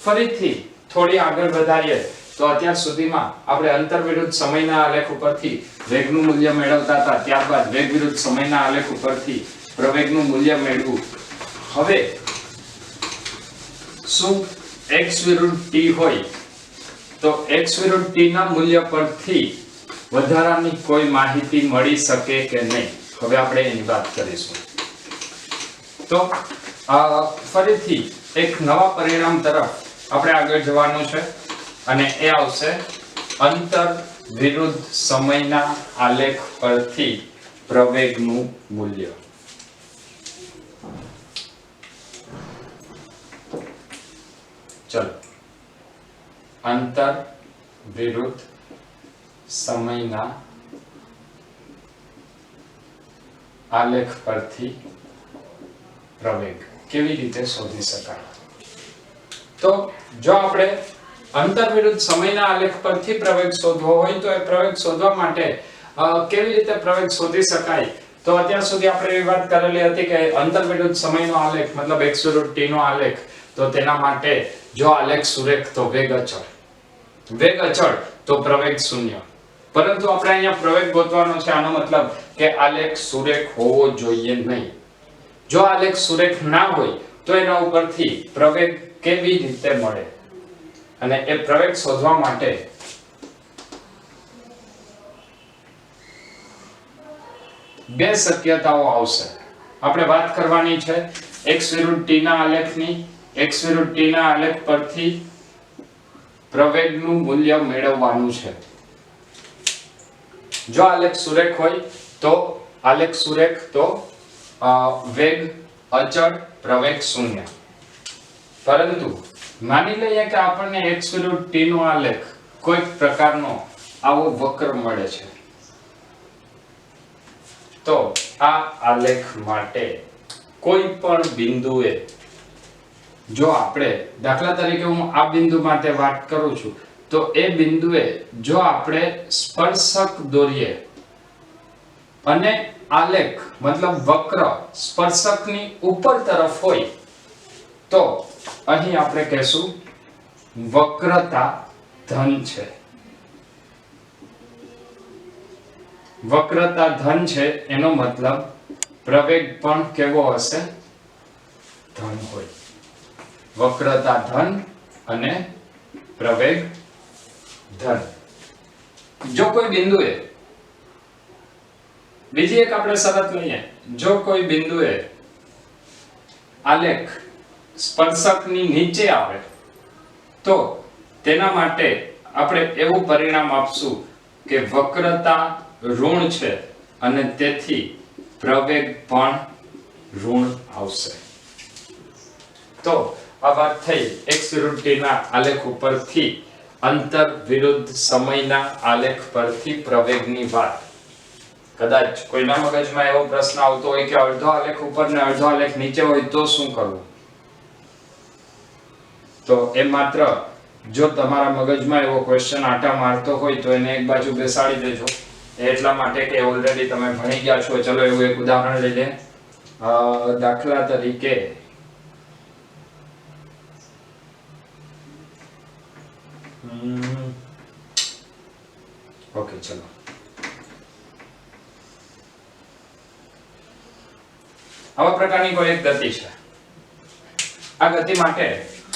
ફરીથી થોડી આગળ વધારીએ તો અત્યાર સુધીમાં આપણે અંતર વિરુદ્ધ સમયના આલેખ ઉપરથી વેગનું મૂલ્ય મેળવતા હતા, ત્યારબાદ વેગ વિરુદ્ધ સમયના આલેખ ઉપરથી પ્રવેગનું મૂલ્ય મેળવવું. હવે શું x વિરુદ્ધ t હોય તો x વિરુદ્ધ t ના મૂલ્ય પરથી વધારાની કોઈ માહિતી મળી શકે કે નહીં? હવે આપણે એની વાત કરીશું. તો ફરીથી એક નવા પરિણામ તરફ આપણે આગળ જવાનું છે અને એ આવશે અંતર વિરુદ્ધ સમયના આલેખ પરથી પ્રવેગનું મૂલ્ય. ચલો, અંતર વિરુદ્ધ સમયના આલેખ પરથી પ્રવેગ કેવી રીતે શોધી શકાય? તો જો આપણે અંતર વિરુદ્ધ સમયના આલેખ પરથી પ્રવેગ શોધવો હોય તો એ પ્રવેગ શોધવા માટે કેવી રીતે પ્રવેગ શોધી શકાય? તો અત્યાર સુધી આપણે એવી વાત કરેલી હતી કે અંતર વિરુદ્ધ સમયનો આલેખ મતલબ x વિરુદ્ધ t નો આલેખ, તો તેના માટે જો આલેખ સુરેખ તો વેગ અચળ, વેગ અચળ તો પ્રવેગ શૂન્ય. પરંતુ આપણે અહીંયા પ્રવેગ ગોતવાનો છે, આનો મતલબ કે આલેખ સુરેખ હોવો જોઈએ નહીં. જો આલેખ સુરેખ ના હોય તો એના ઉપરથી પ્રવેગ કેવી રીતે મળે? અને એ પ્રવેગ શોધવા માટે બે શક્યતાઓ આવશે. આપણે વાત કરવાની છે x વિરુદ્ધ t ના આલેખની. x વિરુદ્ધ t ના આલેખ પરથી પ્રવેગનું મૂલ્ય મેળવવાનું છે. જો આલેખ સુરેખ હોય તો આલેખ સુરેખ તો વેગ અચળ પ્રવેગ શૂન્ય. પરંતુ માની લઈએ કે આપણને x વિરુદ્ધ t નો આલેખ કોઈક પ્રકારનો આવો વક્ર મળે છે, તો આ આલેખ માટે કોઈ પણ બિંદુએ જો આપણે દાખલા તરીકે હું આ બિંદુ માટે વાત કરું છું તો એ બિંદુએ જો આપણે સ્પર્શક દોરીએ અને આલેખ મતલબ વક્ર સ્પર્શકની ઉપર તરફ હોય તો અહીં આપણે કહેશું વક્રતા ધન છે. વક્રતા ધન છે એનો મતલબ પ્રવેગ પણ કેવો હશે? ધન હોય. વક્રતા ધન અને પ્રવેગ ધન. જો કોઈ બિંદુએ બીજી એક આપણે શરત લઈએ, જો કોઈ બિંદુએ આલેખ સ્પર્શકની નીચે આવે તો તેના માટે આપણે એવું પરિણામ આપશું કે વક્રતા ઋણ છે અને તેથી પ્રવેગ પણ ઋણ આવશે. તો આ વાત થઈ x વિરુદ્ધ t ના આલેખ ઉપરથી અંતર વિરુદ્ધ સમયના આલેખ પરથી પ્રવેગની વાત. કદાચ કોઈના મગજમાં એવો પ્રશ્ન આવતો હોય કે અડધો આલેખ ઉપર ને અડધો આલેખ નીચે હોય તો શું કરવું? તો એ માત્ર જો તમારા મગજમાં એવો ક્વેશ્ચન આટા મારતો હોય તો એને એક બાજુ બેસાડી દેજો. એટલા માટે કે ઓલરેડી તમે ભણી ગયા છો. ચલો એવું એક ઉદાહરણ લઈ લે. દાખલા તરીકે ઓકે ચલો આવા પ્રકારની કોઈ એક ગતિ છે. આ ગતિ માટે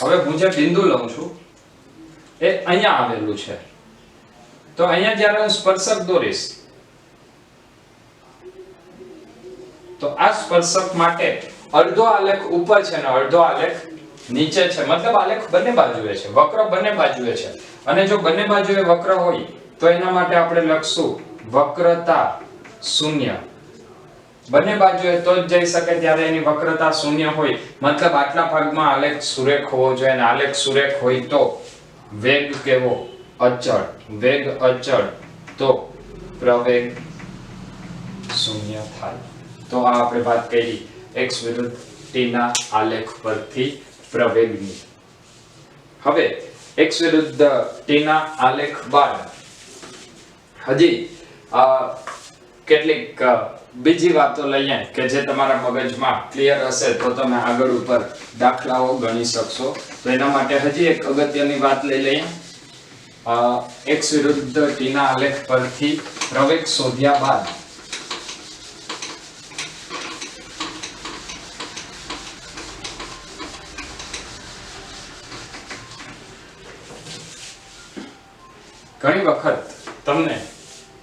હવે હું જે બિંદુ લઉં છું એ અહીંયા આવેલું છે. તો અહીંયા જ્યારે હું સ્પર્શક દોરીશ તો આ સ્પર્શક માટે અડધો આલેખ ઉપર છે અને અડધો આલેખ નીચે છે. મતલબ આલેખ બંને બાજુએ છે, વક્ર બંને બાજુએ છે. અને જો બંને બાજુએ વક્ર હોય તો એના માટે આપણે લખશું વક્રતા શૂન્ય. બંને બાજુએ તો જ જઈ શકે ત્યારે એની વક્રતા શૂન્ય હોય. મતલબ આટલા ભાગમાં આલેખ સુરેખ હોવો જોઈએ અને આલેખ સુરેખ હોય તો વેગ કેવો? અચળ. વેગ અચળ તો પ્રવેગ શૂન્ય થાય. તો આ આપણે વાત કરી x વિરુદ્ધ t ના આલેખ પરથી પ્રવેગની. હવે x વિરુદ્ધ t ના આલેખ બાદ હજી કેટલીક બીજી વાતો લઈએ કે જે તમારા મગજમાં ક્લિયર હશે તો તમે આગળ ઉપર દાખલાઓ ગણી શકશો. તો એના માટે હજી એક અગત્યની વાત લઈ લઈએ. x વિરુદ્ધ t ના આલેખ પરથી પ્રવેગ શોધ્યા બાદ ઘણી વખત તમને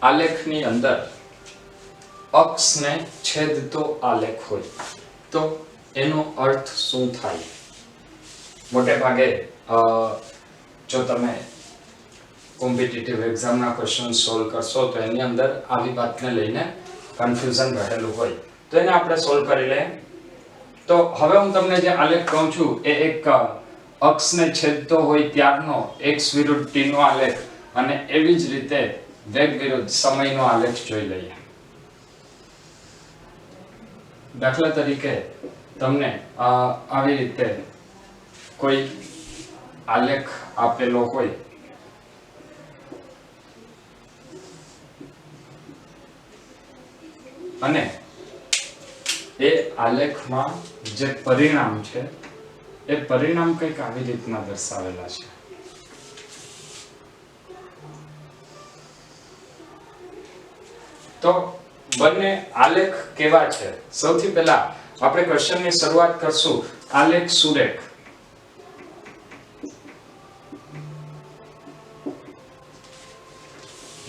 આલેખની અંદર અક્ષને છેદતો આલેખ હોય તો એનો અર્થ શું થાય? મોટે ભાગે જો તમે કોમ્પિટિટિવ એક્ઝામના ક્વેશ્ચન સોલ્વ કરશો તો એની અંદર આવી વાતને લઈને કન્ફ્યુઝન રહેલું હોય તો એને આપણે સોલ્વ કરી લઈએ. તો હવે હું તમને જે આલેખ કહું છું એ એક અક્ષને છેદતો હોય ત્યારનો x વિરુદ્ધ t નો આલેખ અને એવી જ રીતે વેગ વિરુદ્ધ સમયનો આલેખ જોઈ લઈએ. દાખલા તરીકે તમને આવી રીતે કોઈ આલેખ આપેલો હોય અને એ આલેખમાં જે પરિણામ છે એ પરિણામ કંઈક આવી રીતના દર્શાવેલા છે. તો બંને આલેખ કેવા છે? સૌથી પહેલા આપણે ક્વેશ્ચનની શરૂઆત કરશું આલેખ સુરેખ.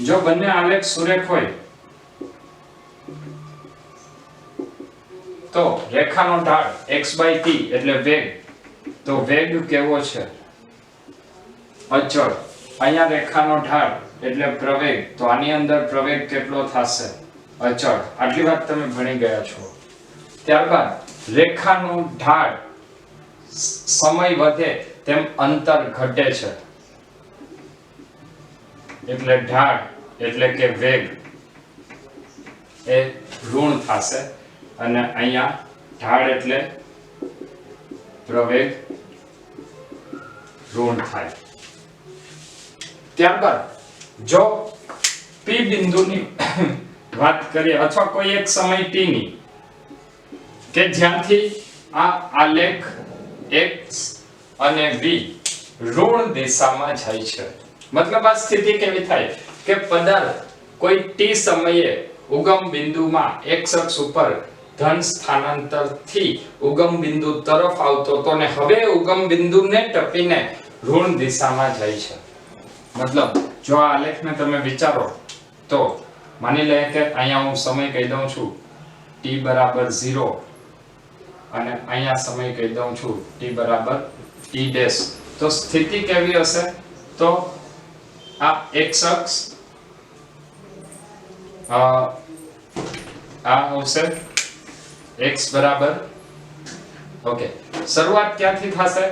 જો બંને આલેખ સુરેખ હોય તો રેખાનો ઢાળ x/t એટલે વેગ. તો વેગ કેવો છે? અચળ. અહીંયા રેખાનો ઢાળ એટલે પ્રવેગ. તો આની અંદર પ્રવેગ કેટલો થશે? અચળ. આટલી વાત તમે ભણી ગયા છો. ત્યારબાદ રેખાનું ઢાળ સમય વધે તેમ અંતર ઘટે છે એટલે ઢાળ એટલે કે વેગ એ ઋણ થશે અને અહીંયા ઢાળ એટલે પ્રવેગ ઋણ થાય. ત્યારબાદ જો P બિંદુની વાત કરીએ અથવા કોઈ એક સમય t ની કે જ્યાંથી આ આલેખ x અને v ઋણ દિશામાં જાય છે. મતલબ આ સ્થિતિ કેવી થાય કે પદાર્થ કોઈ t સમયે ઉગમ બિંદુમાં x અક્ષ ઉપર ધન સ્થાનાંતરથી ઉગમ બિંદુ તરફ આવતો તો ને હવે ઉગમ બિંદુને ટપીને ઋણ દિશામાં જાય છે. મતલબ જો આ આલેખને તમે વિચારો તો માની લે કે અહીંયા હું સમય કહી દઉં છું t બરાબર 0 અને અહીંયા સમય કહી દઉં છું t બરાબર t ડેશ. તો સ્થિતિ કેવી હશે? તો આ x અક્ષ આ આવશે x બરાબર ઓકે. શરૂઆત ક્યાંથી થશે?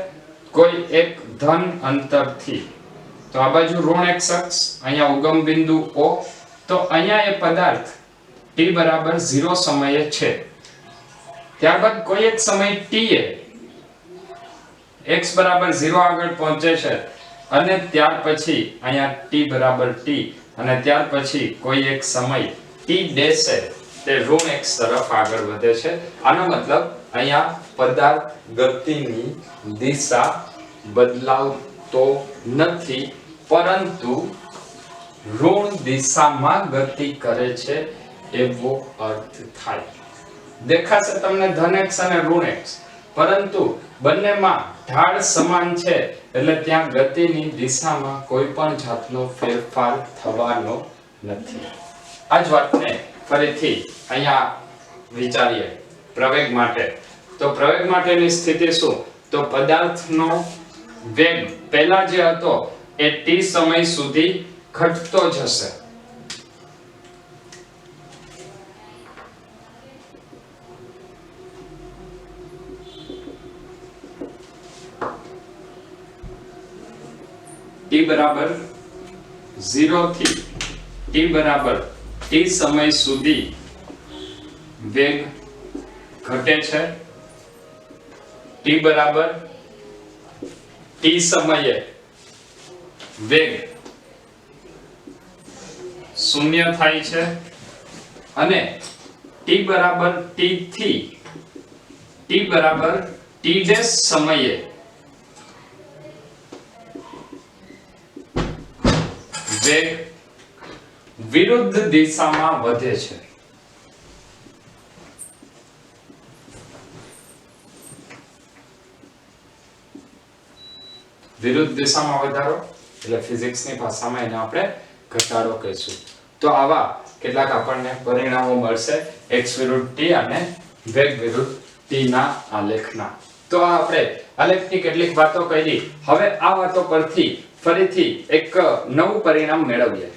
કોઈ એક ધન અંતરથી. તો આ બાજુ ઋણ x અક્ષ, અહીંયા ઉગમ બિંદુ O, તો અહીંયા એ પદાર્થ t બરાબર 0 સમયે છે. ત્યારબાદ કોઈ એક સમય t એ x બરાબર 0 આગળ પહોંચે છે અને ત્યાર પછી અહીંયા t બરાબર t અને ત્યાર પછી કોઈ એક સમય t ડેશ તે ઋણ x તરફ આગળ વધે છે. આનો મતલબ અહીંયા પદાર્થ ગતિની દિશા બદલાવતો નથી, પરંતુ ઋણ દિશામાં ગતિ કરે છે એવો અર્થ થાય. દેખાશે તમને ધન x અને ઋણ x, પરંતુ બંનેમાં ઢાળ સમાન છે એટલે ત્યાં ગતિની દિશામાં કોઈ પણ જાતનો ફેરફાર થવાનો નથી. આ જ વાતને ફરીથી અહીંયા વિચારીએ પ્રવેગ માટે. તો પ્રવેગ માટેની સ્થિતિ શું? તો પદાર્થનો વેગ પહેલા જે હતો એ t સમય સુધી ઘટતો જશે. t બરાબર 0 થી t બરાબર t સમય સુધી વેગ ઘટે છે. t બરાબર t સમયે વેગ 0 થાય છે અને t બરાબર t થી t બરાબર t ડેશ સમયે વેગ વિરુદ્ધ દિશામાં વધે છે. વિરુદ્ધ દિશામાં વધારો એટલે ફિઝિક્સની ભાષામાં એને આપણે ઘટાડો કહીશું. તો આવા કેટલાક આપણને પરિણામો મળશે x વિરુદ્ધ t અને વેગ વિરુદ્ધ t ના આલેખના. તો આ આપણે આલેખની કેટલીક વાતો કરી. હવે આ વાતો પરથી ફરીથી એક નવું પરિણામ મેળવીએ.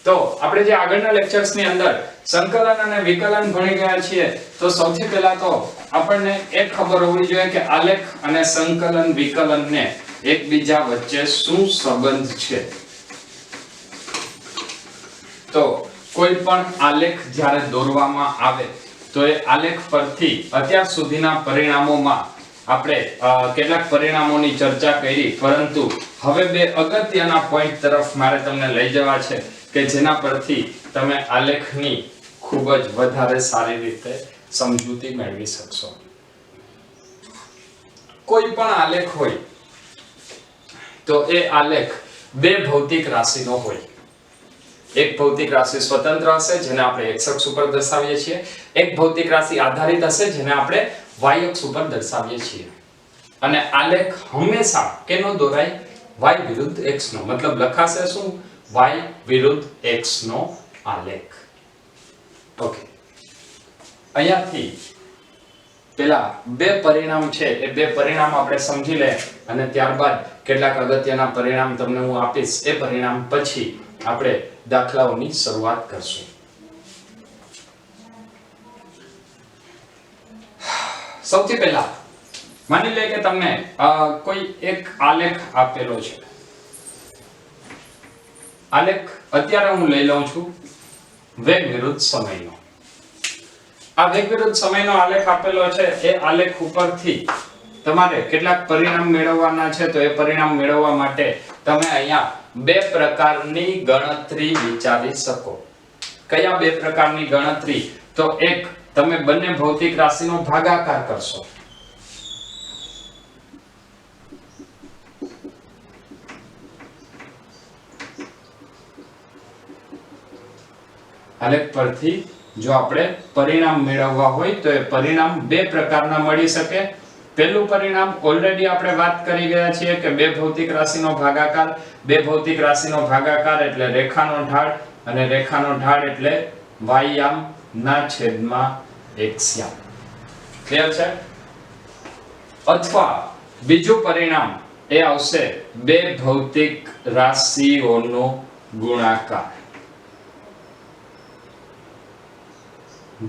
તો આપણે જે આગળના લેક્ચર્સની અંદર સંકલન અને વિકલન ભણી ગયા છીએ, તો સૌથી પહેલા તો આપણને એ ખબર હોવી જોઈએ કે આલેખ અને સંકલન વિકલનને એકબીજા વચ્ચે શું સંબંધ છે. તો કોઈ પણ આલેખ જ્યારે દોરવામાં આવે તો એ આલેખ પરથી અત્યાર સુધીના પરિણામોમાં આપણે કેટલાક પરિણામોની ચર્ચા કરી, પરંતુ હવે બે અગત્યના પોઈન્ટ તરફ મારે તમને લઈ જવા છે કે જેના પરથી તમે આલેખની ખૂબ જ વધારે સારી રીતે સમજૂતી મેળવી શકશો. કોઈ પણ આલેખ હોય તો એ આલેખ બે ભૌતિક રાશિનો હોય. એક ભૌતિક રાશિ સ્વતંત્ર હશે જેને આપણે x અક્ષ ઉપર દર્શાવીએ છીએ, એક ભૌતિક રાશિ આધારિત હશે જેને આપણે y અક્ષ ઉપર દર્શાવીએ છીએ. અને આલેખ હંમેશા કેનો દોરાય? y વિરુદ્ધ x નો. મતલબ લખાશે શું? y વિરુદ્ધ x નો આલેખ. ઓકે, અહીંયાથી પેલા બે પરિણામ છે એ બે પરિણામ આપણે સમજી લે અને ત્યારબાદ કેટલાક અગત્યના પરિણામ તમને હું આપીશ. એ પરિણામ પછી આપણે દાખલાઓની શરૂઆત કરશું. સૌથી પહેલા માની લે કે તમને કોઈ એક આલેખ આપેલો છે. આલેખ અત્યારે હું લઈ લઉં છું વેગ વિરુદ્ધ સમયનો. આ વેગ વિરુદ્ધ સમયનો આલેખ આપેલો છે. એ આલેખ ઉપરથી તમારે કેટલાક પરિણામ મેળવવાના છે. તો એ પરિણામ મેળવવા માટે તમે અહીંયા બે પ્રકારની ગણતરી વિચારી શકો. કયા બે પ્રકારની ગણતરી? તો એક, તમે બંને ભૌતિક રાશિનો ભાગાકાર કરશો. આલેખ પરથી જો આપણે પરિણામ મેળવવા હોય તો એ પરિણામ બે પ્રકારના મળી શકે. પહેલું પરિણામ ઓલરેડી આપણે વાત કરી ગયા છીએ કે બે ભૌતિક રાશિનો ભાગાકાર. બે ભૌતિક રાશિનો ભાગાકાર એટલે રેખાનો ઢાળ, અને રેખાનો ઢાળ એટલે y ના છેદમાં x. ક્લિયર છે? અથવા બીજું પરિણામ એ આવશે બે ભૌતિક રાશિઓનો ગુણાકાર.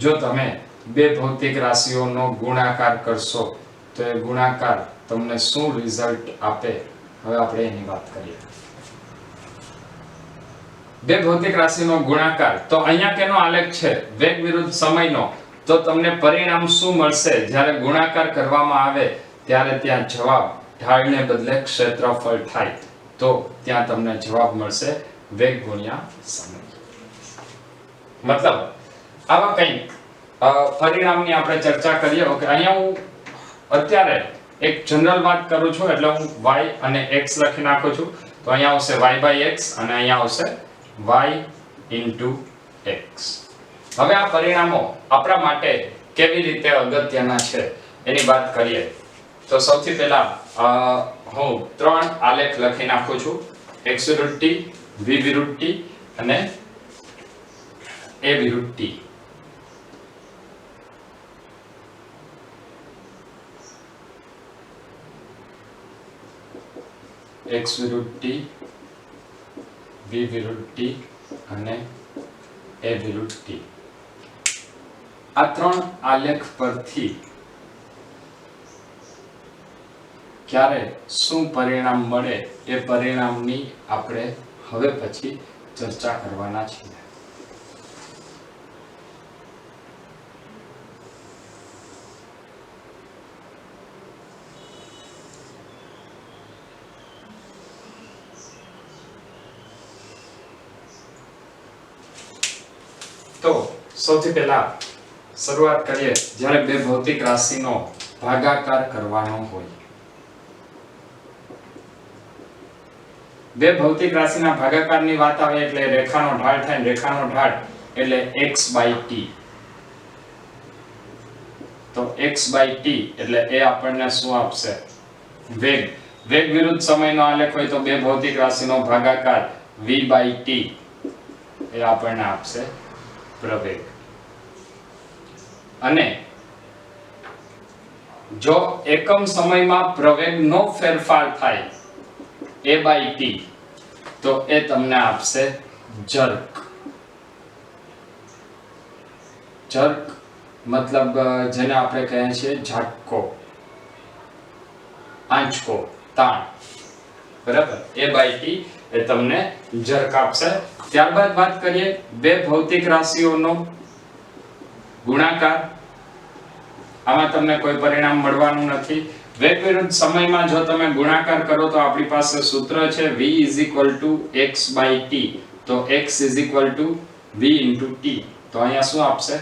જો તમે બે ભૌતિક રાશિઓનો ગુણાકાર કરશો તો એ ગુણાકાર તમને શું રિઝલ્ટ આપે, હવે આપણે એની વાત કરીએ. બે ભૌતિક રાશિનો ગુણાકાર, તો અહીંયા કેનો આલેખ છે? વેગ વિરુદ્ધ સમયનો. તો તમને પરિણામ શું મળશે? જ્યારે ગુણાકાર કરવામાં આવે ત્યારે ત્યાં જવાબ ઢાળને બદલે ક્ષેત્રફળ થાય, તો ત્યાં તમને જવાબ મળશે વેગ ગુણ્યા સમય. મતલબ આવા કંઈક પરિણામની આપણે ચર્ચા કરીએ. ઓકે, અહીંયા હું અત્યારે એક જનરલ વાત કરું છું, એટલે હું y અને x લખી નાખું છું. તો અહીંયા આવશે y/x અને અહીંયા આવશે y * x. હવે આ પરિણામો આપણા માટે કેવી રીતે અગત્યના છે એની વાત કરીએ. તો સૌથી પહેલા હું 3 આલેખ લખી નાખું છું: x વિરુદ્ધ t, v વિરુદ્ધ t અને a વિરુદ્ધ t. x વિરુદ્ધ t, v વિરુદ્ધ t અને a વિરુદ્ધ t. આ 3 આલેખ પરથી ક્યારે શું પરિણામ મળે એ પરિણામની આપણે હવે પછી ચર્ચા કરવાના છીએ. તો સૌથી પહેલા શરૂઆત કરીએ જ્યારે બે ભૌતિક રાશિનો ભાગાકાર કરવાનો હોય. બે ભૌતિક રાશિના ભાગાકારની વાત આવે એટલે રેખાનો ઢાળ થાય. રેખાનો ઢાળ એટલે x/t. તો x/t એટલે એ આપણને શું આપશે? વેગ. વેગ વિરુદ્ધ સમયનો આલેખ હોય તો બે ભૌતિક રાશિનો ભાગાકાર v/t એ આપણને આપશે પ્રવેગ. અને જો એકમ સમયમાં પ્રવેગનો ફેરફાર થાય a/t તો એ તમને આપશે જર્ક. જર્ક મતલબ જેને આપણે કહીએ છીએ ઝાટકો, આંચકો, તાણ. બરાબર, a/t એ તમને જર્ક આપશે. ત્યારબાદ વાત કરીએ બે ભૌતિક રાશિઓનો ગુણાકાર. આમાં તમને કોઈ પરિણામ મળવાનું નથી. વેગ વિરુદ્ધ સમયમાં જો તમે ગુણાકાર કરો તો આપણી પાસે સૂત્ર છે v = x/t. તો x = v * t. તો અહીંયા શું આપશે?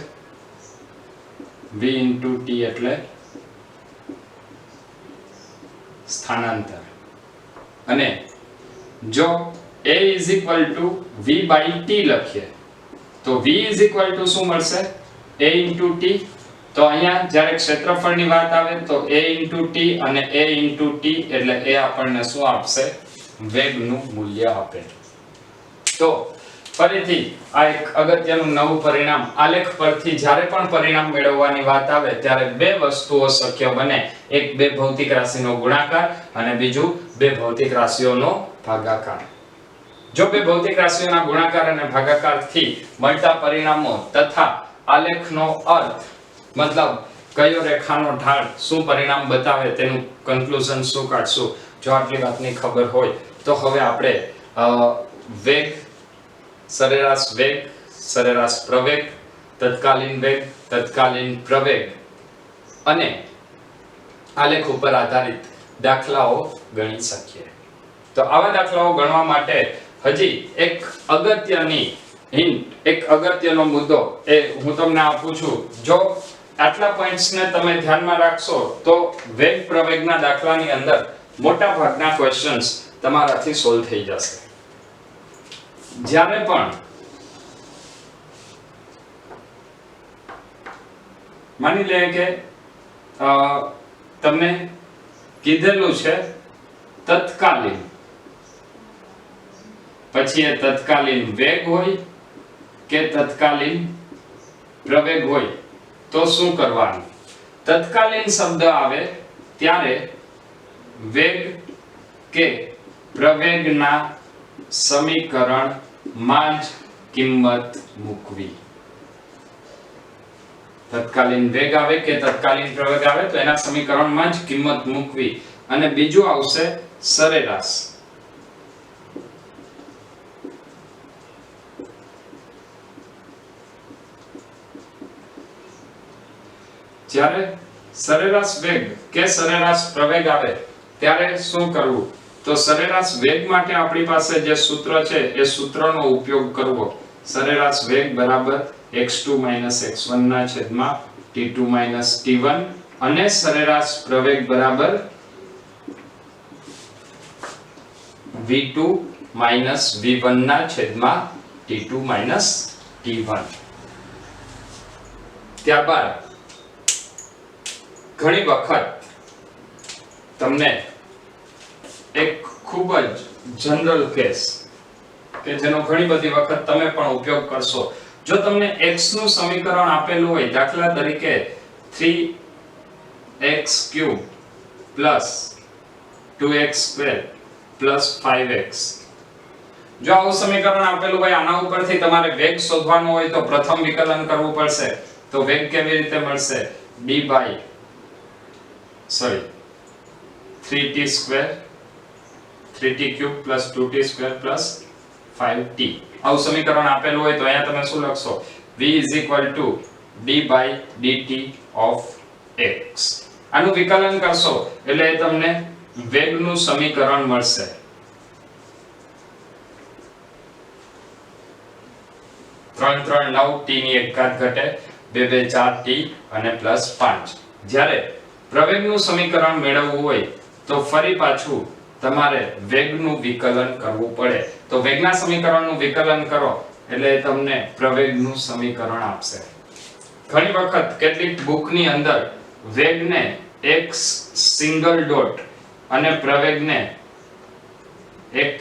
v * t એટલે સ્થાનાંતર. અને જો a = v/t લખીએ તો v = શું મળશે? a * t. તો અહીંયા જ્યારે ક્ષેત્રફળની વાત આવે તો a * t અને a * t એટલે એ આપણને શું આપશે? વેગનું મૂલ્ય આપે. તો ફરીથી આ એક અગત્યનું નવું પરિણામ. આલેખ પરથી જ્યારે પણ પરિણામ મેળવવાની વાત આવે ત્યારે બે વસ્તુઓ શક્ય બને. એક બે ભૌતિક રાશિનો ગુણાકાર અને બીજું બે ભૌતિક રાશિઓનો ભાગાકાર. જો બે ભૌતિક રાશિઓના ગુણાકાર અને ભાગાકારથી મળતા પરિણામો તથા આલેખનો અર્થ મતલબ કયો રેખાનો ઢાળ શું પરિણામ બતાવે તેનું કન્ક્લુઝન શું કાઢશું, જો આટલી વાતની ખબર હોય તો હવે આપણે વેગ, સરેરાશ વેગ, સરેરાશ પ્રવેગ, તત્કાલીન વેગ, તત્કાલીન પ્રવેગ અને આલેખ ઉપર આધારિત દાખલાઓ ગણી શકીએ. તો આવા દાખલાઓ ગણવા માટે હજી એક અગત્યની હિન્ટ, એક અગત્યનો મુદ્દો એ હું તમને આપું છું. જો આટલા પોઈન્ટ્સને તમે ધ્યાનમાં રાખશો તો વેગ પ્રવેગના દાખલાની અંદર મોટા ભાગના ક્વેશ્ચન્સ તમારાથી સોલ્વ થઈ જશે. જ્યારે પણ માની લે કે તમને કીધેલું છે તત્કાલીન, પછી એ તત્કાલીન વેગ હોય કે તત્કાલીન પ્રવેગ હોય તો શું કરવાનું? તત્કાલીન શબ્દ આવે ત્યારે વેગ કે પ્રવેગના સમીકરણમાં જ કિંમત મૂકવી. તત્કાલીન વેગ આવે કે તત્કાલીન પ્રવેગ આવે તો એના સમીકરણમાં જ કિંમત મૂકવી. અને બીજું આવશે સરેરાશ. જ્યારે સરેરાશ વેગ કે સરેરાશ પ્રવેગ આવે ત્યારે શું કરવું? તો સરેરાશ વેગ માટે આપણી પાસે જે સૂત્ર છે એ સૂત્રનો ઉપયોગ કરવો. સરેરાશ વેગ બરાબર x2 x1 ના છેદમાં t2 t1 અને સરેરાશ પ્રવેગ બરાબર v2 v1 ના છેદમાં t2 t1. ત્યારબાદ ઘણી વખત તમને એક ખૂબ જ જનરલ કેસ કે જેનો ઘણી બધી વખત તમે પણ ઉપયોગ કરશો. જો તમને x નું સમીકરણ આપેલું હોય, દાખલા તરીકે 3x³ + 2x² + 5x, જો આવું સમીકરણ આપેલું હોય, આના ઉપરથી તમારે વેગ શોધવાનો હોય તો પ્રથમ વિકલન કરવું પડશે. તો વેગ કેવી રીતે મળશે? 3t² 3t³ + 2t² + 5t. આવું સમીકરણ આપેલું હોય તો અહીંયા તમે શું લખશો? v = d/dt of x. આનું વિકલન કરશો એટલે તમને વેગનું સમીકરણ મળશે. 3 3 9 t ની 1 ઘાત ઘટે, 2 2 4 t અને +5. જ્યારે પ્રવેગનું સમીકરણ મેળવવું હોય તો ફરી પાછું તમારે વેગનું વિકલન કરવું પડે. તો વેગના સમીકરણનું વિકલન કરો એટલે તમને પ્રવેગનું સમીકરણ આપશે. ઘણી વખત કેટલીક બુકની અંદર વેગને x સિંગલ ડોટ અને પ્રવેગને x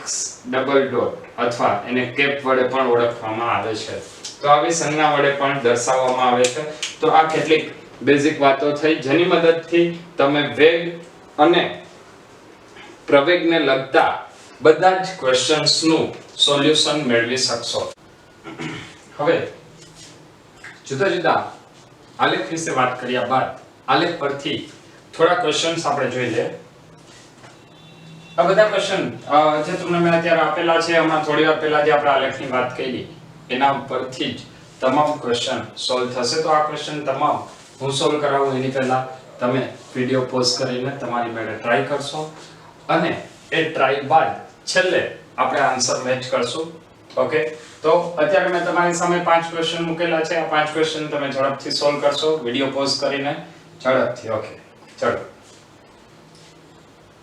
ડબલ ડોટ અથવા એને કેપ વડે પણ ઓળખવામાં આવે છે. તો આવી સંજ્ઞા વડે પણ દર્શાવવામાં આવે છે. તો આ કેટલીક બેઝિક વાતો થઈ જેની મદદથી તમે વેગ અને પ્રવેગને લગતા બધા જ ક્વેશ્ચન્સનું સોલ્યુશન મેળવી શકશો. હવે જુદા જુદા આલેખ વિશે વાત કર્યા બાદ આલેખ પરથી થોડા ક્વેશ્ચન્સ આપણે જોઈ લઈએ. આ બધા ક્વેશ્ચન જે તમને મેં અત્યારે આપેલા છે, હમણાં થોડી વાર પહેલા જે આપણે આલેખની વાત કરી એના પરથી જ તમામ ક્વેશ્ચન સોલ્વ થશે. તો આ ક્વેશ્ચન તમામ હું સોલ્વ કરાવું એની પહેલા તમે વિડિયો પોઝ કરીને તમારી મેળે ટ્રાય કરશો અને એ ટ્રાય બાદ છેલ્લે આપણે આન્સર મેચ કરશું. ઓકે, તો અત્યારે મેં તમારી સામે 5 ક્વેશ્ચન મૂકેલા છે. આ 5 ક્વેશ્ચન તમે ઝડપથી સોલ્વ કરશો વિડિયો પોઝ કરીને ઝડપથી. ઓકે, ચલો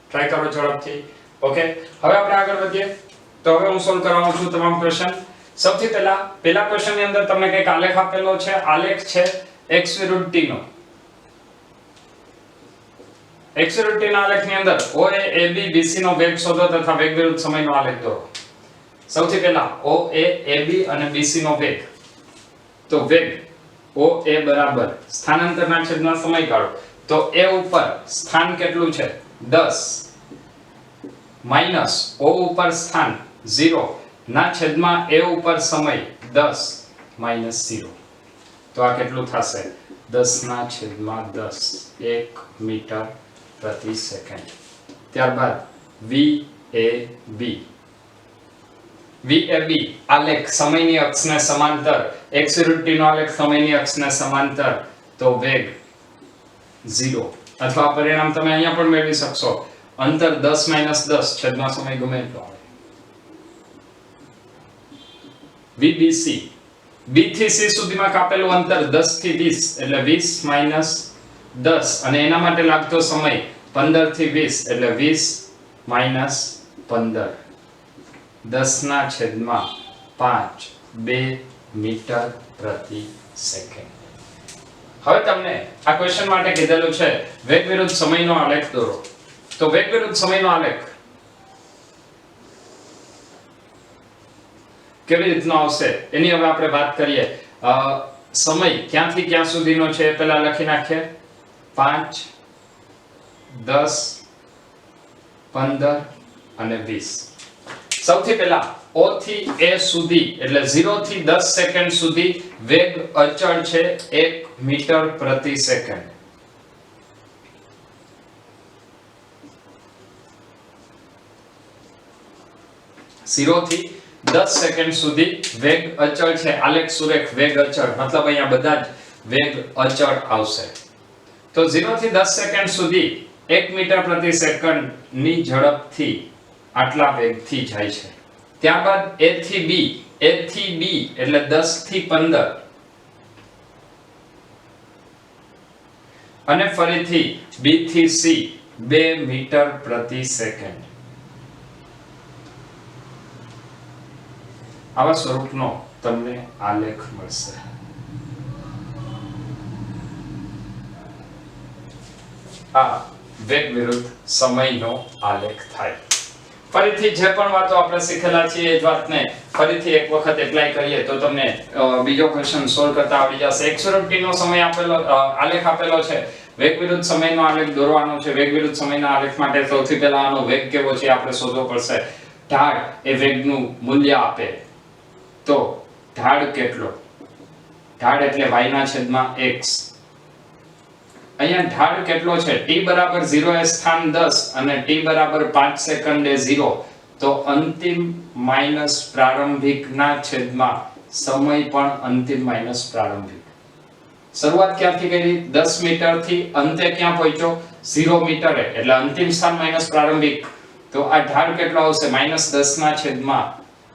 ટ્રાય કરો ઝડપથી. ઓકે, હવે આપણે આગળ વધીએ. તો હવે હું સોલ્વ કરવાનો છું તમામ ક્વેશ્ચન. સૌથી પહેલા ક્વેશ્ચન ની અંદર તમને કંઈક આલેખ આપેલો છે. આલેખ છે x વિરુદ્ધ t નો. x વિરુદ્ધ t ના આલેખની અંદર OA AB BC નો વેગ શોધો તથા વેગ વિરુદ્ધ સમયનો આલેખ દોરો. સૌથી પહેલા OA AB અને BC નો વેગ. તો વેગ OA બરાબર સ્થાનાંતરના છેદમાં સમયગાળો. તો A ઉપર સ્થાન કેટલું છે? 10 માઈનસ O ઉપર સ્થાન 0 ના છેદમાં A ઉપર સમય 10 માઈનસ 0. તો આ કેટલું થશે? 10 ના છેદમાં 10 1 મીટર પ્રતિ સેકન્ડ. ત્યારબાદ VAB આલેખ સમયની અક્ષને સમાંતર. x વિરુદ્ધ t નો આલેખ સમયની અક્ષને સમાંતર. તો વેગ 0 અથવા પરિણામ તમે અહીંયા પણ મેળવી શકશો. અંતર 10 - 10 છેદમાં સમય ગમે એટલો આવે. VBC B થી C સુધીમાં કાપેલું અંતર 10 થી 20 એટલે 20 - 10 અને એના માટે લાગતો સમય 15 થી 20 એટલે 20 - 15 10 ના છેદમાં 5 2 મીટર પ્રતિ સેકન્ડ. હવે તમને આ ક્વેશ્ચન માટે કીધેલું છે વેગ વિરુદ્ધ સમયનો આલેખ દોરો. તો વેગ વિરુદ્ધ સમયનો આલેખ કેવી રીતનો આવશે એની હવે આપણે વાત કરીએ. સમય ક્યાંથી ક્યાં સુધીનો છે એ પહેલા લખી નાખીએ. 5 10 15 અને 20. સૌથી પહેલા O થી A સુધી એટલે 0 થી 10 સેકન્ડ સુધી વેગ અચળ છે 1 મીટર પ્રતિ સેકન્ડ. થી 10 સેકન્ડ સુધી વેગ અચળ છે. આલેખ સુરેખ વેગ અચળ મતલબ અહીંયા બધા જ વેગ અચળ આવશે. તો 0 થી 10 સેકન્ડ સુધી 1 મીટર પ્રતિ સેકન્ડ ની ઝડપથી આટલા વેગથી જાય છે. ત્યારબાદ A થી B એટલે 10 થી 15 અને ફરીથી B થી C 2 મીટર પ્રતિ સેકન્ડ. આવા સ્વરૂપનો તમને આલેખ મળશે. આ વેગ વિરુદ્ધ સમયનો આલેખ થાય. ફરીથી જે પણ વાતો આપણે શીખેલા છીએ એ જ વાતને ફરીથી એક વખત એપ્લાય કરીએ તો તમને બીજો ક્વેશ્ચન સોલ્વ કરતા આવડી જશે. 100t નો સમય આપેલો આલેખ આપેલો છે. વેગ વિરુદ્ધ સમયનો આલેખ દોરવાનો છે. વેગ વિરુદ્ધ સમયના આલેખ માટે સૌથી પહેલા આનો વેગ કેવો છે આપણે શોધવો પડશે. ઢાળ એ વેગનું મૂલ્ય આપે તો ઢાળ કેટલો? ઢાળ એટલે y ના છેદમાં x. અહીંયા ઢાળ કેટલો છે? t બરાબર 0 એ સ્થાન 10 અને t બરાબર 5 સેકન્ડ એ 0. તો અંતિમ માઈનસ પ્રારંભિક ના છેદમાં સમય પણ અંતિમ માઈનસ પ્રારંભિક. શરૂઆત ક્યાંથી કરી? 10 મીટર થી અંતે ક્યાં પહોંચ્યો? 0 મીટરે. એટલે અંતિમ સ્થાન માઈનસ પ્રારંભિક. તો આ ઢાળ કેટલો આવશે? -10 ના છેદમાં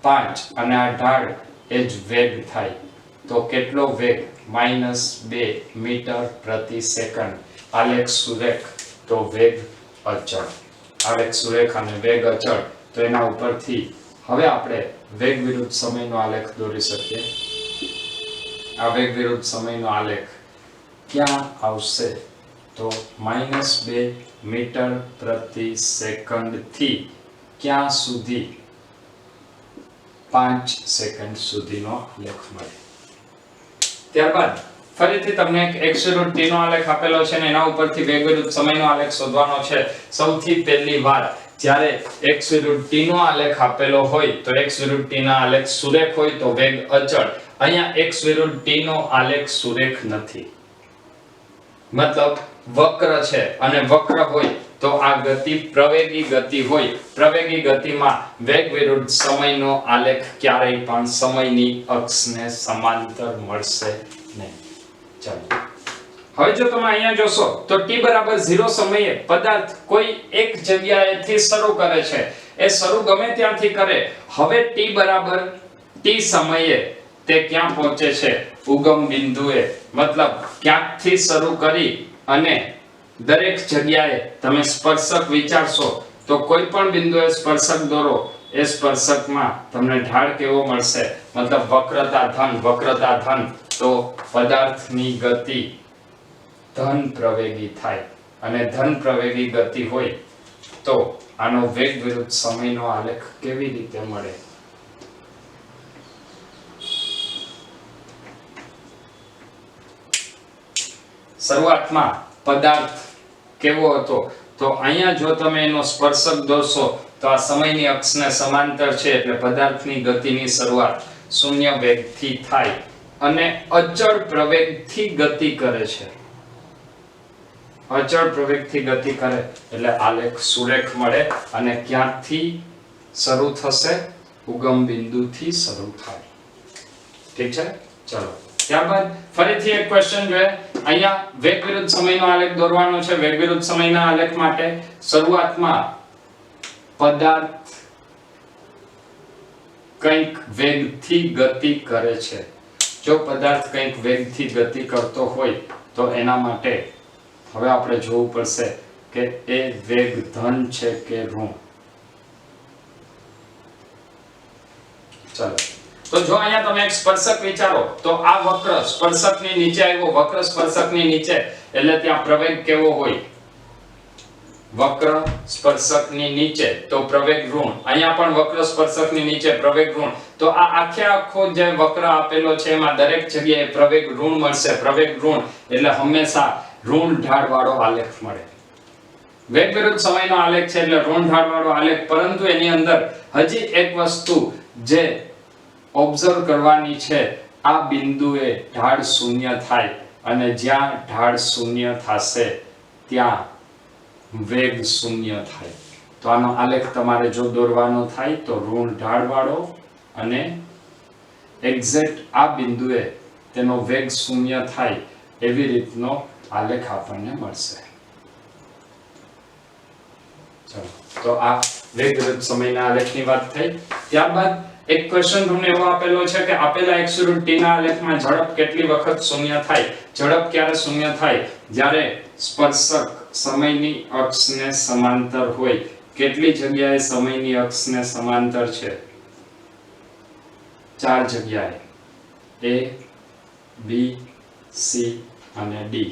5 અને આ ઢાળ એ જ વેગ થાય. તો કેટલો વેગ? -2 મીટર પ્રતિ સેકન્ડ. આલેખ સુરેખ તો વેગ અચળ. આલેખ સુરેખ અને વેગ અચળ. તો એના ઉપરથી હવે આપણે વેગ વિરુદ્ધ સમયનો આલેખ દોરી શકીએ. આ વેગ વિરુદ્ધ સમયનો આલેખ ક્યાં આવશે? તો -2 મીટર પ્રતિ સેકન્ડ થી ક્યાં સુધી? 5 સેકન્ડ સુધીનો આલેખ મળે. ત્યારબાદ ફરીથી તમને એક 100t નો આલેખ આપેલો છે અને એના ઉપરથી વેગ વિરુદ્ધ સમયનો આલેખ શોધવાનો છે. સૌથી પહેલી વાત, જ્યારે 100t નો આલેખ આપેલો હોય તો 100t ના આલેખ સુરેખ હોય તો વેગ અચળ. અહીંયા 100t નો આલેખ સુરેખ નથી, મતલબ વક્ર છે અને વક્ર હોય તો આ ગતિ પ્રવેગી ગતિ હોય. પ્રવેગી ગતિમાં વેગ વિરુદ્ધ સમયનો આલેખ ક્યારેય પણ સમયની અક્ષને સમાંતર મળશે નહીં. ચાલો હવે જો તમે અહીંયા જોશો તો t બરાબર 0 સમયે પદાર્થ કોઈ એક જગ્યાએથી શરૂ કરે છે. એ શરૂ ગમે ત્યાંથી કરે. હવે t બરાબર t સમયે તે ક્યાં પહોંચે છે? ઉગમ બિંદુએ. મતલબ ક્યાંકથી શરૂ કરી અને દરેક જગ્યાએ તમે સ્પર્શક વિચારશો તો કોઈ પણ બિંદુએ સ્પર્શક દોરો. એ સ્પર્શકમાં તમને ઢાળ કેવો મળશે? મતલબ વક્રતા ધન. તો પદાર્થની ગતિ ધન પ્રવેગી થાય અને ધન પ્રવેગી ગતિ હોય તો આનો વેગ વિરુદ્ધ સમયનો આલેખ કેવી રીતે મળે? શરૂઆતમાં પદાર્થ કેવો હતો? તો અહીંયા જો તમે એનો સ્પર્શક દોરશો તો આ સમયની અક્ષને સમાંતર છે. એટલે પદાર્થની ગતિની શરૂઆત શૂન્ય વેગથી થાય અને અચળ પ્રવેગથી ગતિ કરે છે. અચળ પ્રવેગથી ગતિ કરે એટલે આલેખ સુરેખ મળે. અને ક્યાંથી શરૂ થશે? ઉગમ બિંદુથી શરૂ થાય. ઠીક છે? ચલો ત્યારબાદ ફરીથી એક ક્વેશ્ચન જોઈએ. અહીંયા વેગ વિરુદ્ધ સમયનો આલેખ દોરવાનો છે. વેગ વિરુદ્ધ સમયના આલેખ માટે શરૂઆતમાં પદાર્થ કંઈક વેગથી ગતિ કરે છે. જો પદાર્થ કંઈક વેગથી ગતિ કરતો હોય તો એના માટે હવે આપણે જોવું પડશે કે એ વેગ ધન છે કે ઋણ. ચલો તો જો અહીંયા તમે એક સ્પર્શક વિચારો તો આ વક્ર સ્પર્શકની નીચે આવ્યો. વક્ર સ્પર્શકની નીચે એટલે ત્યાં પ્રવેગ કેવો હોય? વક્ર સ્પર્શકની નીચે તો પ્રવેગ ઋણ. અહીંયા પણ વક્ર સ્પર્શકની નીચે પ્રવેગ ઋણ. તો આ આખો જે વક્ર આપેલો છે એમાં દરેક જગ્યાએ પ્રવેગ ઋણ મળશે. પ્રવેગ ઋણ એટલે હંમેશા ઋણ ઢાળવાળો આલેખ મળે. વેગ વિરુદ્ધ સમયનો આલેખ છે એટલે ઋણ ઢાળવાળો આલેખ. પરંતુ એની અંદર હજી એક વસ્તુ જે ઓબ્ઝર્વ કરવાની છે, આ બિંદુએ ઢાળ શૂન્ય થાય અને જ્યાં ઢાળ શૂન્ય થશે ત્યાં વેગ શૂન્ય થાય. તો આનો આલેખ તમારે જો દોરવાનો થાય તો ઋણ ઢાળવાળો અને એક્ઝેક્ટ આ બિંદુએ તેનો વેગ શૂન્ય થાય એવી રીતનો આલેખ આપણને મળશે. ચલો તો આ વેગ વિરુદ્ધ સમયના આલેખની વાત થઈ. ત્યારબાદ એક ક્વેશ્ચન તમને એવો આપેલો છે કે આપેલા x વિરુદ્ધ t ના આલેખમાં ઝડપ કેટલી વખત શૂન્ય થાય? ઝડપ ક્યારે શૂન્ય થાય? જ્યારે સ્પર્શક સમયની અક્ષને સમાંતર હોય. કેટલી જગ્યાએ સમયની અક્ષને સમાંતર છે? 4 જગ્યાએ, A, B, C અને D.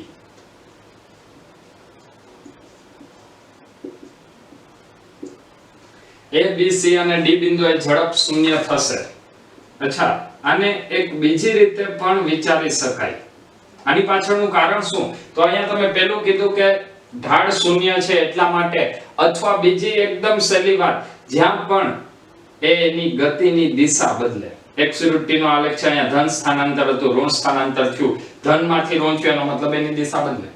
A, B, C અને D બિંદુએ ઝડપ શૂન્ય થશે. અચ્છા, આને એક બીજી રીતે પણ વિચારી શકાય. આની પાછળનું કારણ શું? તો અહીંયા તમે પહેલું કીધું કે ઢાળ શૂન્ય છે એટલા માટે, અથવા બીજી એકદમ સહેલી વાત, જ્યાં પણ એની ગતિની દિશા બદલે. x વિરુદ્ધ t નો આલેખ છે, અહીંયા ધન સ્થાનાંતર હતું, ઋણ સ્થાનાંતર થયું, ધનમાંથી ઋણ થયું એનો મતલબ એની દિશા બદલે.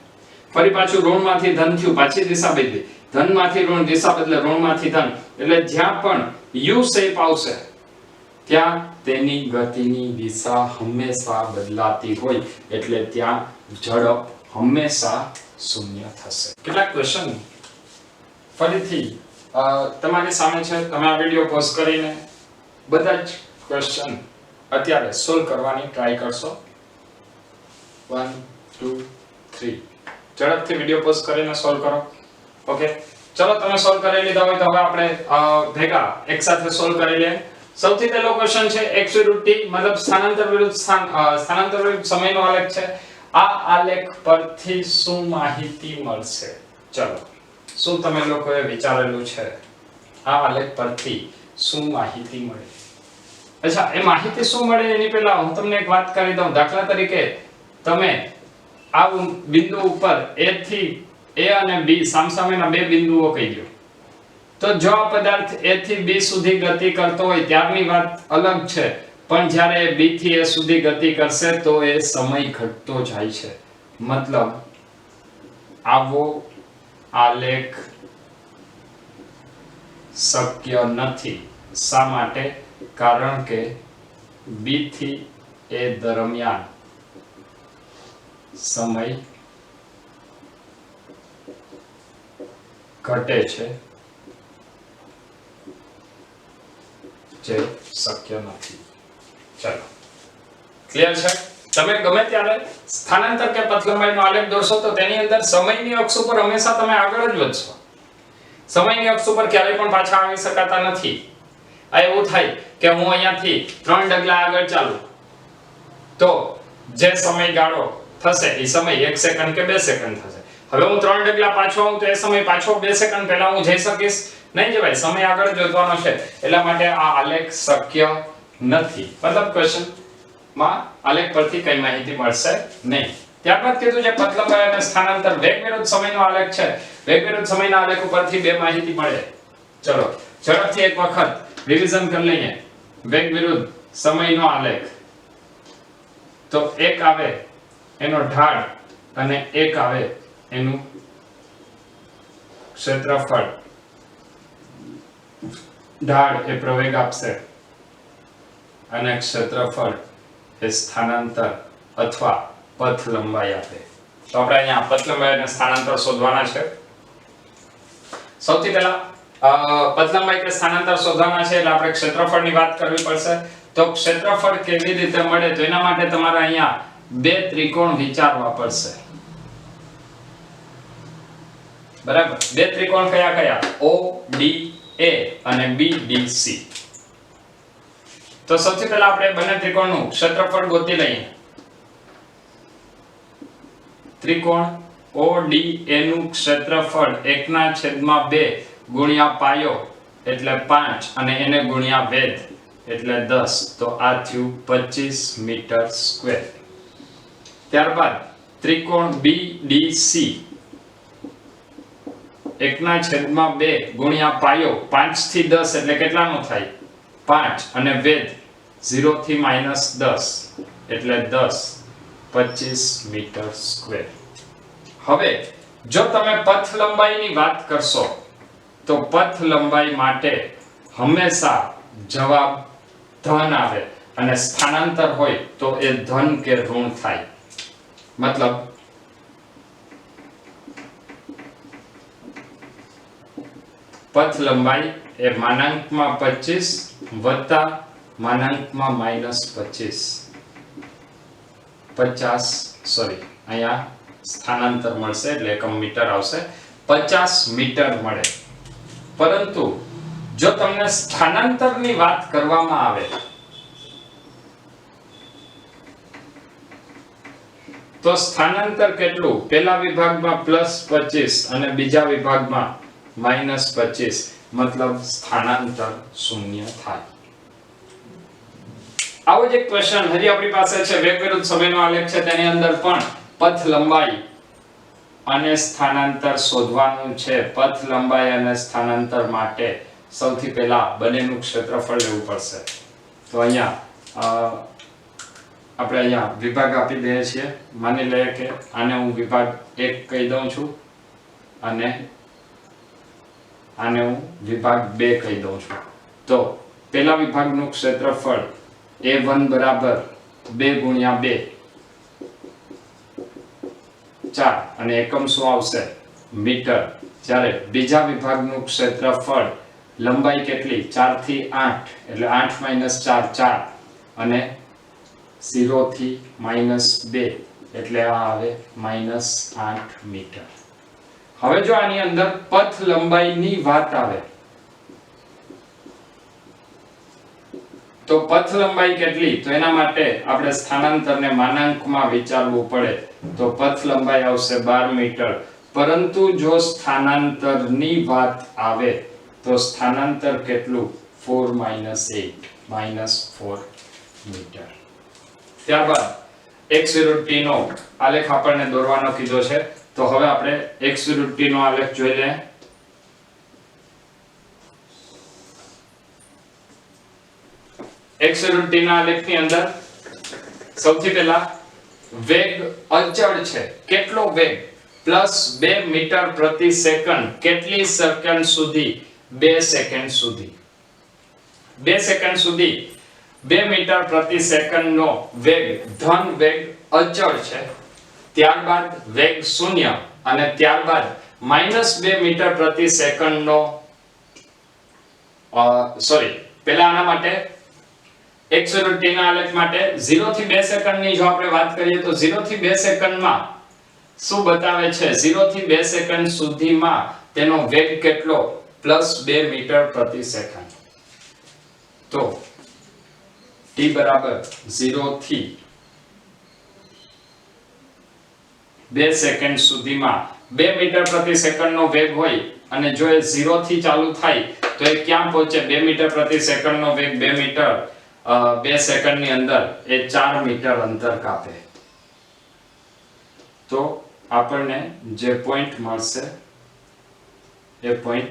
ફરી પાછું ઋણમાંથી ધન થયું, પાછી દિશા બદલી. ધનમાંથી ઋણ દિશા બદલે, ઋણમાંથી ધન. એટલે જ્યાં પણ u શેપ આવશે ત્યાં તેની ગતિની દિશા હંમેશા બદલાતી હોય, એટલે ત્યાં ઝડપ હંમેશા શૂન્ય થશે. કેટલાક ક્વેશ્ચન ફરીથી તમારી સામે છે. તમે આ વિડિયો પોઝ કરીને બધા જ ક્વેશ્ચન અત્યારે સોલ્વ કરવાની ટ્રાય કરશો. 1 2 3 ઝડપથી વિડિયો પોઝ કરીને સોલ્વ કરો. ઓકે, ચલો તમે સોલ્વ કરી લીધા હોય તો હવે આપણે ભેગા એક સાથે સોલ્વ કરી લઈએ. સૌથી પહેલો ક્વેશ્ચન છે x વિરુદ્ધ t મતલબ સ્થાનાંતર વિરુદ્ધ સ્થાનાંતર વિરુદ્ધ સમયનો આલેખ છે. આ આલેખ પરથી શું માહિતી મળશે? ચલો, શું તમે લોકોએ વિચારેલું છે આ આલેખ પરથી શું માહિતી મળે? અચ્છા, એ માહિતી શું મળે એની પહેલા હું તમને એક વાત કરી દઉં. દાખલા તરીકે તમે આ બિંદુ ઉપર A થી A અને B સામસામેના બે બિંદુઓ કહી દો, તો જો આ પદાર્થ A થી B સુધી ગતિ કરતો હોય ત્યારની વાત અલગ છે, પણ જ્યારે B થી A સુધી ગતિ કરશે તો એ સમય ઘટતો જાય છે. મતલબ આવો આલેખ શક્ય નથી. શા માટે? કારણ કે B થી A દરમિયાન સમય ઘટે છે, જે શક્ય નથી. ચલો, ક્લિયર છે? તમે ગમે ત્યારે સ્થાનાંતર કે પથ લંબાઈનો આલેખ દોરશો તો તેની અંદર સમયની અક્ષ ઉપર હંમેશા તમે આગળ જ વધશો. સમયની અક્ષ ઉપર ક્યારેય પણ પાછા આવી શકાતા નથી. આ એવું થાય કે હું અહીંયાથી 3 ડગલા આગળ ચાલું તો જે સમયગાળો થશે એ સમય 1 સેકન્ડ કે 2 સેકન્ડ થશે. હવે હું 3 ડગલા પાછો આવું તો એ સમય પાછો 2 સેકન્ડ પહેલા હું જઈ શકીશ નહીં? જવાય, સમય આગળ જ વધવાનો છે. એટલા માટે આ આલેખ શક્ય નથી. મતલબ ક્વેશ્ચન માં આલેખ પરથી કઈ માહિતી મળશે નહીં. ત્યારબાદ કીધું છે પથ લંબાઈ અને સ્થાનાંતર વેગ વિરુદ્ધ સમયનો આલેખ છે. વેગ વિરુદ્ધ સમયના આલેખ ઉપરથી બે માહિતી મળે. ચલો ઝડપથી એક વખત રિવિઝન કરી લઈએ. વેગ વિરુદ્ધ સમયનો આલેખ, તો એક આવે એનો ઢાળ અને એક આવે એનું ક્ષેત્રફળ. ઢાળ એ પ્રવેગ આપશે અને ક્ષેત્રફળ એ સ્થાનાંતર અથવા પથ લંબાઈ આપે. તો આપણે અહીંયા પથ લંબાઈ અને સ્થાનાંતર શોધવાના છે. સૌથી પહેલા પથ લંબાઈ કે સ્થાનાંતર શોધવાના છે એટલે આપણે ક્ષેત્રફળની વાત કરવી પડશે. તો ક્ષેત્રફળ કેવી રીતે મળે? તો એના માટે તમારે અહીંયા બે ત્રિકોણ વિચારવા પડશે. બરાબર, બે ત્રિકોણ કયા કયા? ODA અને BDC. તો સૌથી પહેલા આપણે બંને ત્રિકોણનું ક્ષેત્રફળ ગોતી લઈએ. ત્રિકોણ ODA નું ક્ષેત્રફળ 1/2 ગુણ્યા પાયો એટલે 5 અને એને ગુણ્યા વેધ એટલે 10. તો આ થયું 25 મીટર સ્ક્વેર. ત્યારબાદ ત્રિકોણ BDC 1/2 ગુણ્યા પાયો 5 થી 10 એટલે કેટલાનો થાય? 5 અને વેધ 0 થી -10 એટલે 10, 25 મીટર સ્ક્વેર. હવે જો તમે પથ લંબાઈની વાત કરશો તો પથ લંબાઈ માટે હંમેશા જવાબ ધન આવે અને સ્થાનાંતર હોય તો એ ધન કે ઋણ થાય. મતલબ પથ લંબાઈ એ માનાંકમાં 25 વત્તા માનાંકમાં -25 સોરી અહીંયા સ્થાનાંતર મળશે એટલે એકમ મીટર આવશે 50 મીટર મળે. પરંતુ જો તમને સ્થાનાંતરની વાત કરવામાં આવે તો સ્થાનાંતર કેટલું? પહેલા વિભાગમાં +25 અને બીજા વિભાગમાં -25, મતલબ સ્થાનાંતર શૂન્ય થાય. આવો જ એક ક્વેશ્ચન હજી આપણી પાસે છે. વેગ વિરુદ્ધ સમયનો આલેખ છે, તેની અંદર પણ પથ લંબાઈ અને સ્થાનાંતર શોધવાનું છે. પથ લંબાઈ અને સ્થાનાંતર માટે સૌથી પહેલા બંનેનું ક્ષેત્રફળ લેવું પડશે. તો અહીંયા આપણે અહીંયા વિભાગ આપી દઈએ છીએ. માની લઈએ કે આને હું વિભાગ 1 કહી દઉં છું અને આને હું વિભાગ 2 કહી દઉં છું. તો પહેલા વિભાગનું ક્ષેત્રફળ A1 બરાબર 2 ગુણ્યા 2 4 અને એકમ શું આવશે? મીટર. જ્યારે બીજા વિભાગનું ક્ષેત્રફળ લંબાઈ કેટલી? 4 થી 8 એટલે 8 - 4 4 અને 0 થી -2 એટલે આ આવે -8 મીટર. હવે જો આની અંદર પથ લંબાઈની વાત આવે તો પથ લંબાઈ કેટલી? તો એના માટે આપણે સ્થાનાંતરને માનાંકમાં વિચારવું પડે. તો પથ લંબાઈ આવશે 12 મીટર. પરંતુ જો સ્થાનાંતરની વાત આવે તો સ્થાનાંતર કેટલું? 4 - 8 -4 મીટર. ત્યારબાદ x વિરુદ્ધ t નો આલેખ આપણને દોરવાનો કીધો છે. તો હવે આપણે x વિરુદ્ધ t નો આલેખ જોઈ લઈએ. x વિરુદ્ધ t ના આલેખની અંદર સૌથી પહેલા વેગ અચળ છે. કેટલો વેગ? +2 મીટર પ્રતિ સેકન્ડ. કેટલી સેકન્ડ સુધી? 2 સેકન્ડ સુધી. 2 સેકન્ડ સુધી 2 મીટર પ્રતિ સેકન્ડનો વેગ ધન વેગ અચળ છે. ત્યારબાદ વેગ 0 અને ત્યારબાદ -2 મીટર પ્રતિ સેકન્ડનો પહેલા આના માટે x વિરુદ્ધ t ના આલેખ માટે 0 થી 2 સેકન્ડની જો આપણે વાત કરીએ તો 0 થી 2 સેકન્ડમાં શું બતાવે છે? 0 થી 2 સેકન્ડ સુધીમાં તેનો વેગ કેટલો? +2 મીટર પ્રતિ સેકન્ડ. તો t બરાબર 0 થી 2 સેકન્ડ સુધીમાં 2 મીટર પ્રતિ સેકન્ડનો વેગ હોય અને જો એ 0 થી ચાલુ થાય તો એ ક્યાં પહોંચે? 2 મીટર પ્રતિ સેકન્ડનો વેગ 2 મીટર 2 સેકન્ડની અંદર એ 4 મીટર અંતર કાપે. તો આપણને જે પોઈન્ટ મળશે એ પોઈન્ટ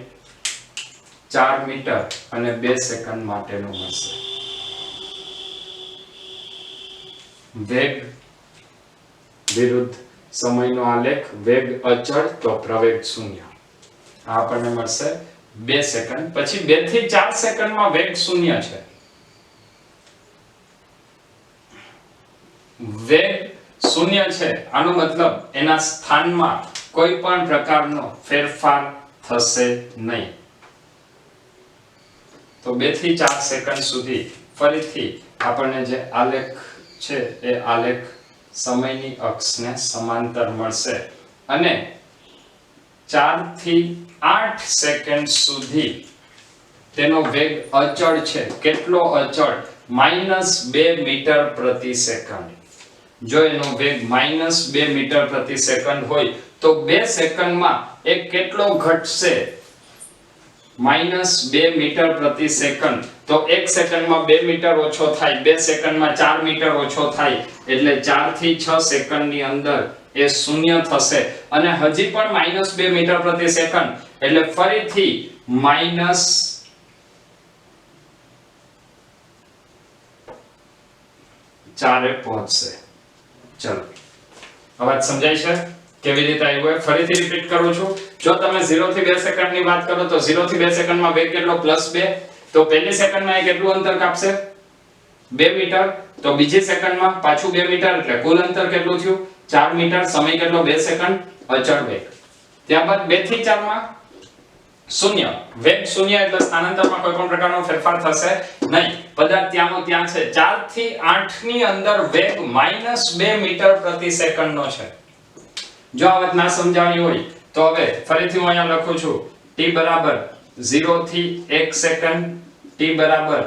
4 મીટર અને 2 સેકન્ડ માટેનું મળશે. વેગ વિરુદ્ધ સમયનો આલેખ, વેગ અચળ તો પ્રવેગ 0. આ આપણને મળશે 2 સેકન્ડ. પછી 2 થી 4 સેકન્ડમાં વેગ 0 છે. વેગ 0 છે આનો મતલબ એના સ્થાનમાં કોઈ પણ પ્રકારનો ફેરફાર થશે નહીં. તો 2 થી 4 સેકન્ડ સુધી ફરીથી આપણને જે આલેખ છે એ આલેખ સમયની અક્ષને સમાંતર મળશે અને 4 થી 8 સેકન્ડ સુધી તેનો વેગ અચળ છે. કેટલો અચળ? -2 મીટર પ્રતિ સેકન્ડ. જો એનો વેગ -2 મીટર પ્રતિ સેકન્ડ હોય તો 2 સેકન્ડમાં એ કેટલો ઘટશે? -2 મીટર પ્રતિ સેકન્ડ. તો 1 સેકન્ડમાં 2 મીટર ઓછો થાય, 2 સેકન્ડમાં 4 મીટર ઓછો થાય એટલે 4 થી 6 સેકન્ડની અંદર એ 0 થશે અને હજી પણ -2 મીટર પ્રતિ સેકન્ડ એટલે ફરીથી -4 પહોંચશે. ચલો અવાજ સમજાય છે કેવી રીતે આવ્યો? ફરીથી રિપીટ કરું છું. જો તમે 0 થી 2 સેકન્ડની વાત કરો તો 0 થી 2 સેકન્ડમાં વેગ કેટલો? +2. તો પહેલી સેકન્ડમાં એ કેટલું અંતર કાપશે? 2 મીટર. તો બીજી સેકન્ડમાં પાછું 2 મીટર એટલે કુલ અંતર કેટલું થયું? 4 મીટર. સમય કેટલો? 2 સેકન્ડ. અચળ વેગ. ત્યારબાદ 2 થી 4 માં શૂન્ય. વેગ શૂન્ય એટલે સ્થાનાંતરમાં કોઈ પણ પ્રકારનો ફેરફાર થશે નહીં. પદાર્થ ત્યાંનો ત્યાં છે. 4 થી 8 ની અંદર વેગ -2 મીટર પ્રતિ સેકન્ડ નો છે. જો આ વાત ના સમજાણી હોય તો હવે ફરીથી હું અહીંયા લખું છું. t બરાબર 0 થી 1 સેકન્ડ, t બરાબર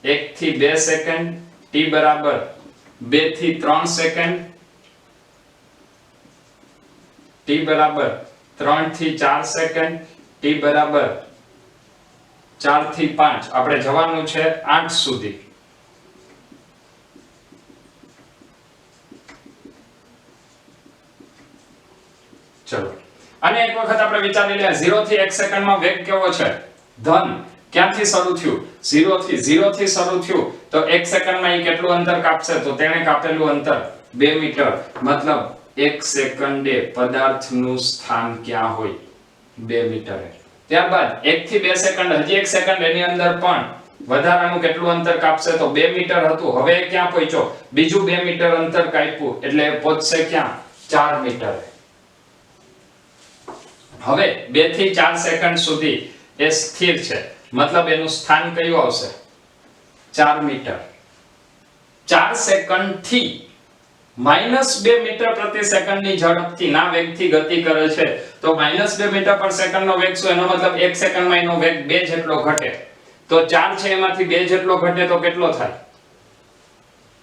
1 થી 2 સેકન્ડ, t બરાબર 2 થી 3 સેકન્ડ, t બરાબર 3 થી 4 સેકન્ડ, t બરાબર 4 થી 5. આપણે જવાનું છે 8 સુધી. ચલો અને એક વખત આપણે વિચારી લઈએ 0 થી 1 સેકન્ડમાં વેગ કેવો છે? ધન. ક્યાંથી શરૂ થયું? 0 થી શરૂ થયું તો 1 સેકન્ડમાં એ કેટલું અંતર કાપશે? તો તેણે કાપેલું અંતર 2 મીટર. મતલબ 1 સેકન્ડે પદાર્થનું સ્થાન ક્યાં હોય? 2 મીટરે. ત્યારબાદ 1 થી 2 સેકન્ડ, હજી 1 સેકન્ડ એની અંદર પણ વધારાનું કેટલું અંતર કાપશે? તો 2 મીટર હતું. હવે ક્યાં પહોંચ્યો? બીજું 2 મીટર અંતર કાપ્યું એટલે પહોંચશે ક્યાં? 4 મીટરે. હવે 2 થી 4 સેકન્ડ સુધી એ સ્થિર છે. મતલબ એનું સ્થાન કયું આવશે? 4 મીટર. 4 સેકન્ડ થી -2 મીટર પ્રતિ સેકન્ડની ઝડપથી ના વેગથી ગતિ કરે છે તો -2 મીટર પર સેકન્ડનો વેગ શું? એનો મતલબ 1 સેકન્ડમાં એનો વેગ 2 જેટલો ઘટે. તો 4 છે એમાંથી 2 જેટલો ઘટે તો કેટલો થાય?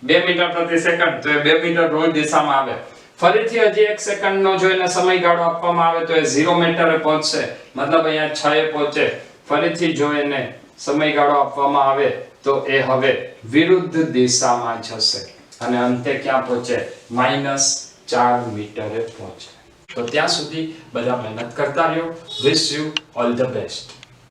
2 મીટર પ્રતિ સેકન્ડ. તો એ 2 મીટર ઋણ દિશામાં આવે. ફરીથી હજી 1 સેકન્ડનો જો એને સમયગાળો આપવામાં આવે તો એ 0 મીટરે પહોંચશે. મતલબ અહીંયા 6 એ પહોંચે. ફરીથી જો એને સમયગાળો આપવામાં આવે તો એ હવે વિરુદ્ધ દિશામાં જશે અને અંતે ક્યાં પહોંચે? -4 મીટરે પહોંચે. તો ત્યાં સુધી બધા મહેનત કરતા રહ્યો. Wish you all the best.